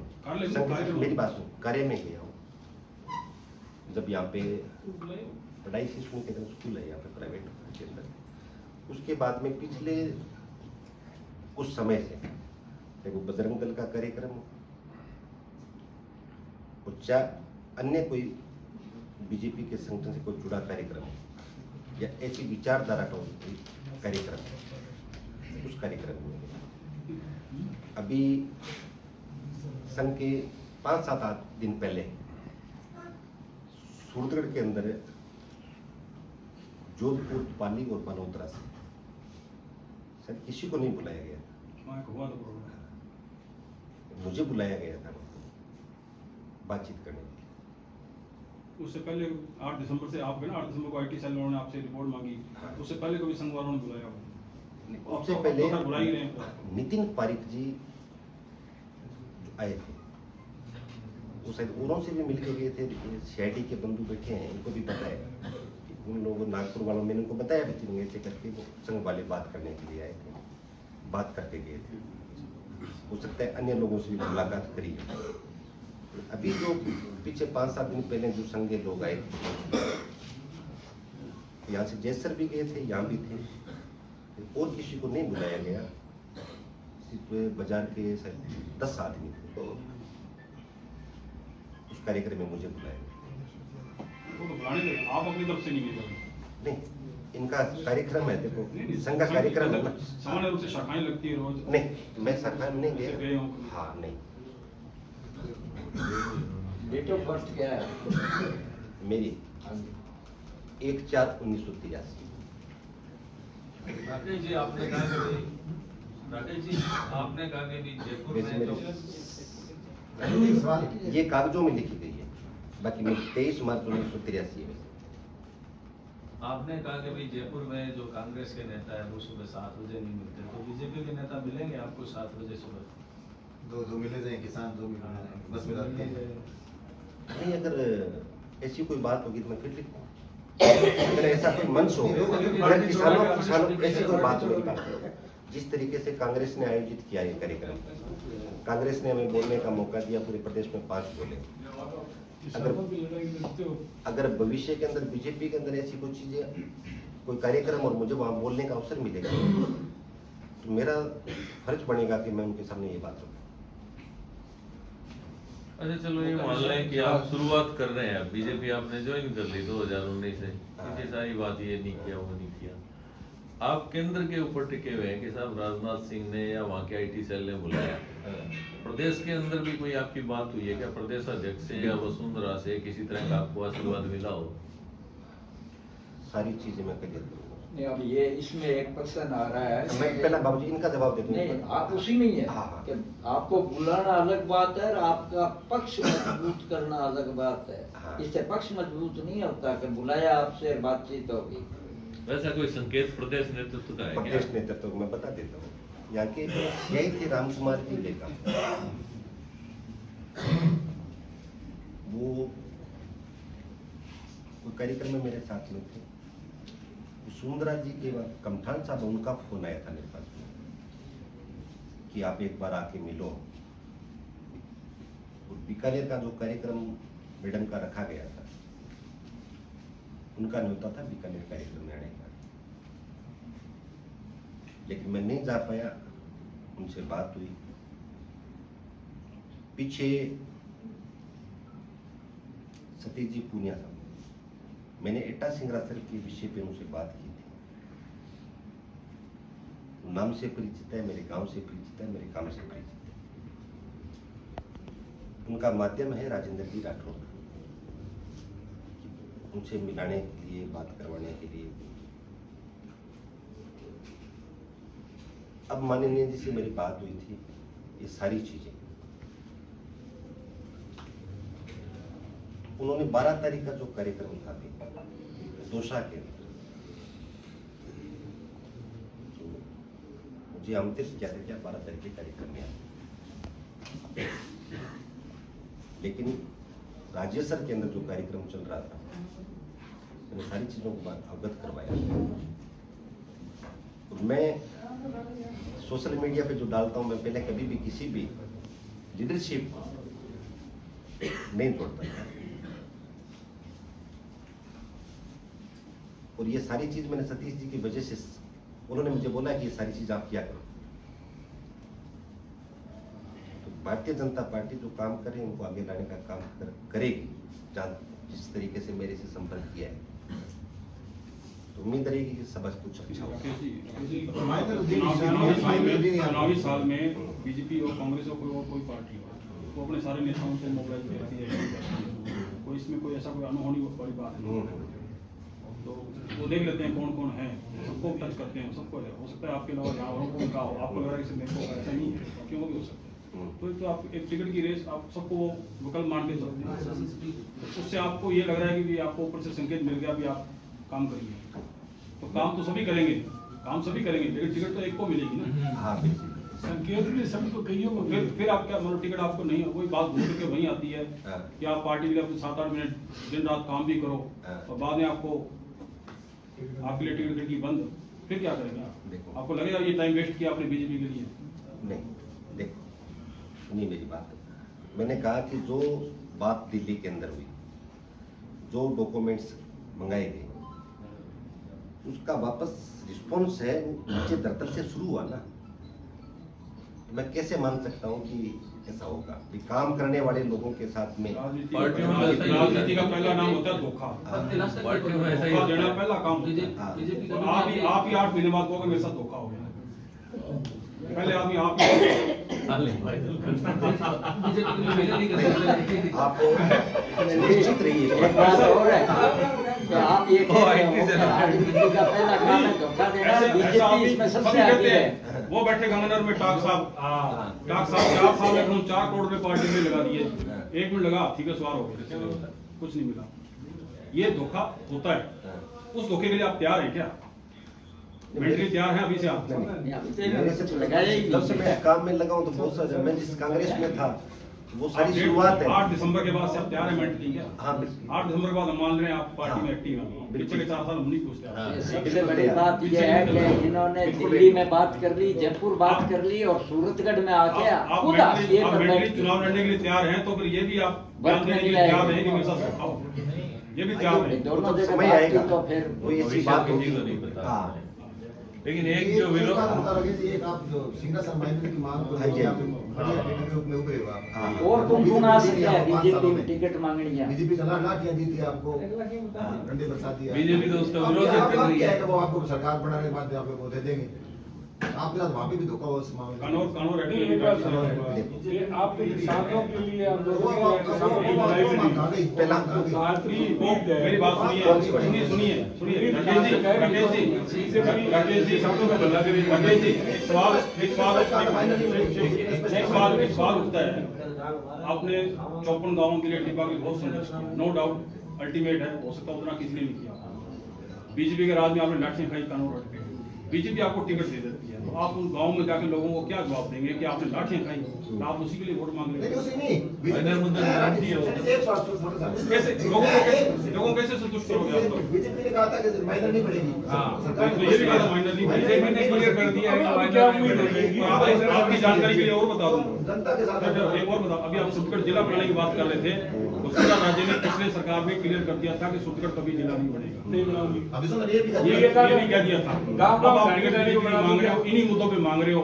मेरी बात सुन, कार्य में गया हूँ। जब यहाँ पे पढ़ाई से शुरू के स्कूल है यहाँ पे प्राइवेट के अंदर, उसके बाद में पिछले कुछ समय से वो बजरंग दल का कार्यक्रम हो, अन्य कोई बीजेपी के संगठन से कोई जुड़ा कार्यक्रम या ऐसी विचारधारा का कार्यक्रम उस कार्यक्रम में अभी संघ के 5-7 दिन पहले सूरतगढ़ के अंदर जोधपुर, पाली और बनोतरा से शायद किसी को नहीं बुलाया गया था, हुआ तो प्रोग्राम मुझे बुलाया गया था बातचीत करने के लिए। उससे पहले 8 दिसंबर से आप गए ना, 8 दिसंबर को आईटी सेल वालों ने आपसे रिपोर्ट मांगी, उससे पहले कभी संघ वालों ने बुलाया हो? उससे पहले बुला ही रहे हैं। नितिन पारिक जी जो आए थे वो शायद औरों से भी मिलके गए थे, सीआईडी के बंधु बैठे हैं, इनको भी पता है। उन लोगों नागपुर वालों मैंने उनको बताया भी ऐसे करके वो संघ वाले बात करने के लिए आए थे, बात करके गए थे। हो सकता है अन्य लोगों से भी मुलाकात करी है। अभी जो पीछे 5-7 दिन पहले जो संघ के लोग आए यहाँ से जयसर भी गए थे, यहाँ भी थे, और किसी को नहीं बुलाया गया, सिर्फ बाजार के 10 आदमी थे। उस कार्यक्रम में मुझे बुलाया गया। वो तो बुलाने थे, आप अपनी तरफ से नहीं गए? नहीं, इनका कार्यक्रम है, देखो संघ का कार्यक्रम है ना। सामान्य रूप से शाखाएं लगती है रोज। नहीं, मैं शाखा में नहीं गए गया। हूं। हाँ नहीं। डेट ऑफ बर्थ क्या है मेरी 1/4/1983। राकेश जी आपने कहा कि जयपुर वैसे में जो सवाल ये कागजों में लिखी गई है, बाकी मेरी 23 मार्च 1983 है। आपने कहा कि भाई जयपुर में जो कांग्रेस के नेता है वो सुबह 7 बजे नहीं मिलते, तो बीजेपी के नेता मिलेंगे आपको 7 बजे सुबह? जो मिले जाए किसान जो मिले जाए, बस में जाते हैं। नहीं, अगर ऐसी कोई बात होगी तो मैं फिर लिखूँ। अगर ऐसा कोई मंच हो, अगर किसानों ऐसी कोई बात होगी, जिस तरीके से कांग्रेस ने आयोजित किया ये कार्यक्रम, कांग्रेस ने हमें बोलने का मौका दिया, पूरे प्रदेश में 5 बोले। अगर भविष्य के अंदर बीजेपी के अंदर ऐसी कोई चीजें, कोई कार्यक्रम और मुझे वहां बोलने का अवसर मिलेगा तो मेरा फर्ज बनेगा कि मैं उनके सामने ये बात रखूं। अच्छा चलो ये मान लें कि आप शुरुआत कर रहे हैं, बीजेपी आपने ज्वाइन कर ली 2019 से, इतनी सारी बात ये नहीं किया वो नहीं किया, आप केंद्र के ऊपर टिके हुए हैं कि साहब राजनाथ सिंह ने या वहाँ के आईटी सेल ने बुलाया, प्रदेश के अंदर भी कोई आपकी बात हुई है क्या, प्रदेश अध्यक्ष से या वसुंधरा से किसी तरह का आपको आशीर्वाद मिला हो? सारी चीजें मैं कर देता हूँ। नहीं, अब ये इसमें एक क्वेश्चन आ रहा है। मैं पहला बाबूजी इनका जवाब देता हूँ। नहीं, आप उसी में ही है हाँ। कि आपको बुलाना अलग बात है और आपका पक्ष मजबूत करना अलग बात है। हाँ। इससे पक्ष मजबूत नहीं होता कि बुलाया आपसे बातचीत होगी। वैसा कोई संकेत प्रदेश नेतृत्व का है क्या? प्रदेश नेतृत्व मैं बता देता हूँ। यहाँ के यही थे राम कुमार जी लेखा, वो कोई कार्यक्रम में मेरे साथ में थे। सुंदरा जी के कमठान साहब, उनका फोन आया था मेरे पास कि आप एक बार आके मिलो। और बीकानेर का जो कार्यक्रम मैडम का रखा गया था, उनका न्योता था बीकानेर कार्यक्रम में आने का, लेकिन मैं नहीं जा पाया। उनसे बात हुई, पीछे सतीश जी पूनिया साहब, मैंने एटा सिंगरासर के विषय पे उनसे बात की थी। नाम से परिचित है, मेरे गांव से परिचित है, मेरे काम से परिचित है। उनका माध्यम है राजेंद्र जी राठौर, उनसे मिलाने के लिए, बात करवाने के लिए। अब माननीय जी से मेरी बात हुई थी, ये सारी चीजें उन्होंने 12 तारीख का जो कार्यक्रम था दोसा के, तो मुझे आमंत्रित किया था क्या 12 तारीख के कार्यक्रम में, लेकिन राजेसर के अंदर जो कार्यक्रम चल रहा था, मैंने सारी चीजों को अवगत करवाया। और मैं सोशल मीडिया पे जो डालता हूं, मैं पहले कभी भी किसी भी लीडरशिप नहीं जोड़ता था। और ये सारी चीज मैंने सतीश जी की वजह से, उन्होंने मुझे बोला कि ये सारी चीज आप किया करो। तो भारतीय जनता पार्टी जो काम करे उनको आगे लाने का काम करेगी। जिस तरीके से मेरे से संपर्क किया है तो उम्मीद रहेगी कि सब कुछ अच्छा होगा। चुनावी साल में बीजेपी और कांग्रेस और कोई पार्टी हो वो अपने सारे नेताओं को मोबिलाइज करती है, कोई इसमें कोई ऐसा कोई अनहोनी वाली बात है तो वो देख लेते हैं कौन कौन है, सबको टच करते हैं, सबको है। हो सकता है आपके अलावा यहाँ और कोई का हो, आपको लग रहा है कि मेरे को ऐसा नहीं है, क्यों भी हो सकता है। तो आप एक टिकट की रेस आप सबको वो विकल्प मान के चलते हैं, उससे आपको ये लग रहा है कि आपको ऊपर से संकेत मिल गया भी आप काम करिए, तो काम तो सभी करेंगे, लेकिन टिकट तो एक को मिलेगी ना। हाँ बिल्कुल, संकेत भी सबको कहिए, फिर आप क्या मतलब टिकट आपको नहीं, वही बात घूम के वहीं आती है कि आप पार्टी के लिए 7-8 मिनट दिन रात काम भी करो और बाद में आपको आपके लिए टिकट की बंद, फिर क्या करेंगे आप? आपको लगेगा ये टाइम वेस्ट किया आपने बीजेपी के लिए? नहीं, देखो सुनिए मेरी बात। मैंने कहा कि जो बात दिल्ली के अंदर हुई, जो डॉक्यूमेंट्स मंगाए गए, उसका वापस रिस्पॉन्स है नीचे दरअसल से शुरू हुआ ना। मैं कैसे मान सकता हूँ कि ऐसा होगा? काम करने वाले लोगों के साथ में राजनीति का पहला नाम होता है धोखा। धोखा देना पहला काम होता है। आप ही 8 महीने बाद कहोगे मेरे साथ धोखा हो गया, पहले आदमी आप निश्चित रहिए। आप ये कह रहे हो राजनीति का पहला काम है धोखा देना, बीजेपी इसमें सबसे आगे है। वो बैठे गवर्नर में टाक साहब 4 साल में 4 करोड़ रुपए पार्टी में लगा दिए, 1 मिनट लगा ठीक है सवार हो गए, कुछ नहीं मिला। ये धोखा होता है। उस धोखे के लिए आप तैयार हैं क्या? मेंटली तैयार हैं अभी से आप? मेरे से जब से मैं काम में लगा हूँ तो बहुत सारा, मैं जिस कांग्रेस में था वो सारी शुरुआत है। 8 दिसंबर के बाद से आप तैयार हैं मेंटली क्या? हाँ 8 दिसंबर के बाद हम मान रहे हैं आप पार्टी में एक्टिव हैं। पिछले 4 साल हम नहीं पूछते। सबसे बड़ी बात यह है कि इन्होंने दिल्ली में बात कर ली, जयपुर बात कर ली और सूरतगढ़ में आके खुद मेंटली चुनाव लड़ने के लिए तैयार हैं तो फिर ये भी आप बयान देने के लिए तैयार हैं कि मेरे साथ आओ, ये भी तैयार है। दोनों जगह समय आएगा तो फिर वो ऐसी बात होगी। हाँ, लेकिन एक जो विरोध एक आप जो सिंहासन माइनर की मांग को लेकर आप बढ़िया टिकट के रूप में उभरे हो आप। और कौन आ सकते हैं बीजेपी में टिकट मांगनी है? बीजेपी लाठियां दी थी आपको, डंडे बरसा दिया। बीजेपी तो उसका विरोध कर रही है कि वो आपको सरकार बनाने के बाद आप वो दे देंगे। आपके साथ वहाँ पे भी धोखा हुआ उस मामले में। कानून आपके किसानों के लिए आप लोगों पहला मेरी बात सुनिए राकेश जी शब्दों में बदला करिए। राकेश जी एक सवाल उठता है, आपने 54 गांवों के लिए टिपा के बहुत संघर्ष किया, नो डाउट अल्टीमेट है, हो सकता है उतना किसी ने नहीं किया। बीजेपी के राज में आपने लाठियां खाई, कानून रट के बीजेपी आपको टिकट दे देती है, तो आप उन गांव में जाकर लोगों को क्या जवाब देंगे कि आपने लाठियां खाई, आप उसी के लिए वोट मांग रहे हैं? कैसे लोगों कैसे संतुष्ट करोगे आप? बीजेपी ने कहा था कि माइनर नहीं बढ़ेगी। ये भी कहा था माइनर नहीं क्लियर कर दिया है। आपकी जानकारी के लिए और बता दूं, जनता के साथ एक और बता, अभी आप सूरतगढ़ जिला बनाने की बात कर रहे थे, तो पूरा राज्य ने पिछले सरकार में क्लियर कर दिया था कि सूरतगढ़ कभी जिला नहीं बनेगा। अभी सुन ये भी कह दिया था। आप टिकट मांग रहे हो, इन्हीं मुद्दों पे मांग रहे हो,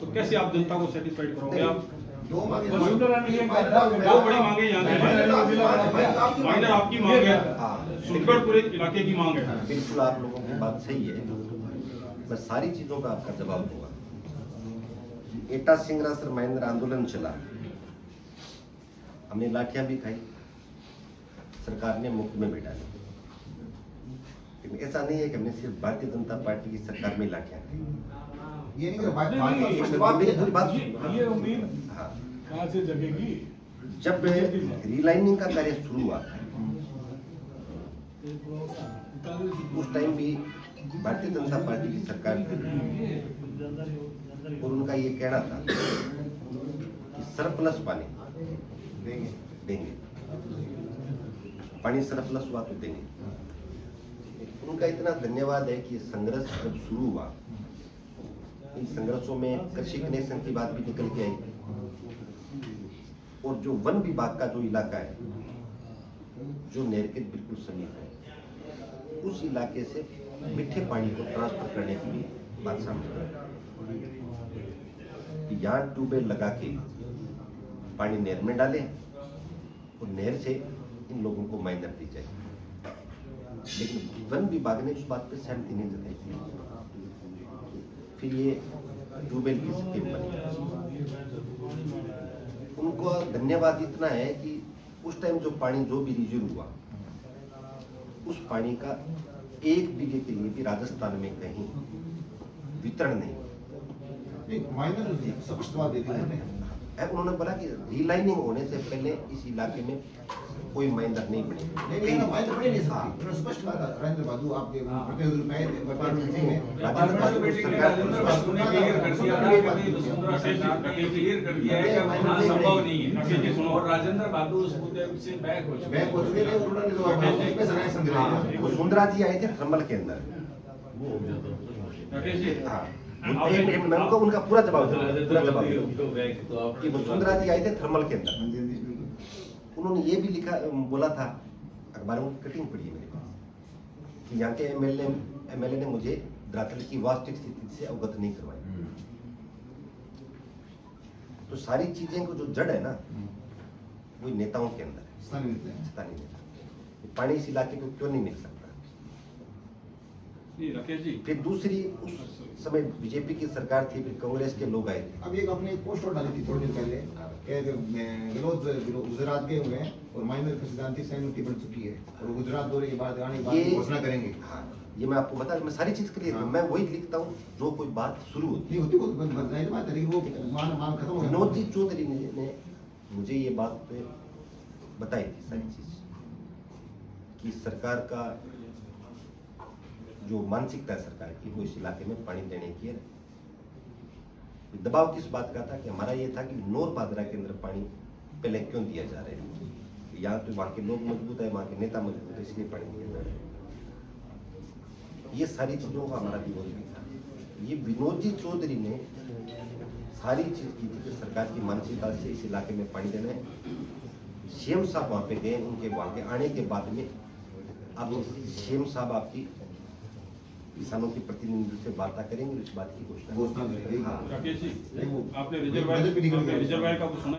तो कैसे आप जनता को सेटिस्फाइड करोगे? आप दो मांगे, दो बड़ी मांगे यहाँ पे, माइनर आपकी मांग है, सूरतगढ़ पूरे इलाके की मांग है। बिल्कुल आप लोगों की बात सही है, मैं सारी चीजों का आपका जवाब दूंगा। एटा सिंगरासर महेंद्र आंदोलन चला, हमने लाठियां भी खाई, सरकार ने मुफ्त में बैठा ली। लेकिन ऐसा नहीं है कि हमने सिर्फ भारतीय जनता पार्टी की सरकार में लाठियां खाई। ये नहीं कि मेरी बात ये उम्मीद हाँ, कहाँ से जगेगी? जब रिलाइनिंग का कार्य शुरू हुआ उस टाइम भी भारतीय जनता पार्टी की सरकार थी और उनका ये कहना था कि सरप्लस पानी देंगे, पानी सरप्लस हुआ तो देंगे। उनका इतना धन्यवाद है कि संघर्ष जब शुरू हुआ, इन संघर्षों में कृषि कनेक्शन की बात भी निकल के आई और जो वन विभाग का जो इलाका है, जो नहर के बिल्कुल समीप है, उस इलाके से मीठे पानी को ट्रांसफर करने की भी बात सामने आई। यहाँ ट्यूबवेल लगा के पानी नहर में डालें और नहर से इन लोगों को माइनर दी जाए। लेकिन वन विभाग ने उस बात पर सहमति नहीं जताई थी। फिर ये ट्यूबवेल की स्कीम बनी। उनको धन्यवाद इतना है कि उस टाइम जो पानी जो भी रिजर्व हुआ, उस पानी का 1 बीघे के लिए भी राजस्थान में कहीं वितरण नहीं। माइनर स्पष्टवाद देती है। उन्होंने बोला कि रीलाइनिंग होने से पहले इस इलाके में कोई माइनर नहीं बनेगी। नहीं माइनर बने नहीं सकती। उन्होंने स्पष्ट कहा था राजेंद्र बाबू आपके प्रतिनिधि में व्यापार मंत्री में और राजेंद्र बाबू उस मुद्दे से बैक हो चुके हैं। उन्होंने वसुंधरा जी आए थे थर्मल के अंदर। मैं उनका पूरा जवाब कि वसुंधरा जी आए थे थर्मल के अंदर। उन्होंने ये भी लिखा बोला था, अखबारों की कटिंग पड़ी है मेरे पास, कि यहाँ के एमएलए ने मुझे धरातल की वास्तविक स्थिति से अवगत नहीं करवाई। तो सारी चीजें को जो जड़ है ना, वो नेताओं के अंदर है, स्थानीय नेता। पानी इस इलाके को क्यों नहीं मिल सकता? राकेश जी, फिर दूसरी, उस समय बीजेपी की सरकार थी, फिर कांग्रेस के लोग आए थे। अब एक अपने पोस्ट और डाली थी थोड़ी देर पहले, गुजरात गए हुए हैं और माइनर की सिद्धांतिक सहमति बन चुकी है और गुजरात दौरे के बाद आने के बाद घोषणा करेंगे। हाँ, ये मैं आपको बता, मैं सारी चीज क्लियर, मैं वही लिखता हूँ जो कोई बात शुरू होती नहीं होती, वो बात है, वो मान खत्म हो गया। विनोद जी चौधरी ने मुझे ये बात बताई थी सारी चीज, कि सरकार का जो मानसिकता है सरकार की, वो इस इलाके में पानी देने की है। दबाव किस बात का था? कि हमारा ये था कि नोर पादरा के अंदर पानी पहले क्यों दिया जा रहा है? यहाँ तो वहाँ के लोग मजबूत है, वहाँ के नेता मजबूत है, इसलिए पानी दिया जा रहा है। ये सारी चीजों का हमारा विरोध भी था। ये विनोद जी चौधरी ने सारी चीज की थी कि सरकार की मानसिकता से इस इलाके में पानी देना है। सीएम साहब वहाँ पे गए, उनके वहाँ के आने के बाद में अब सीएम साहब आपकी किसानों के प्रतिनिधि से वार्ता करेंगे, इस बात की घोषणा करेंगे। राकेश जी, आपने रिजर्वायर का सुना?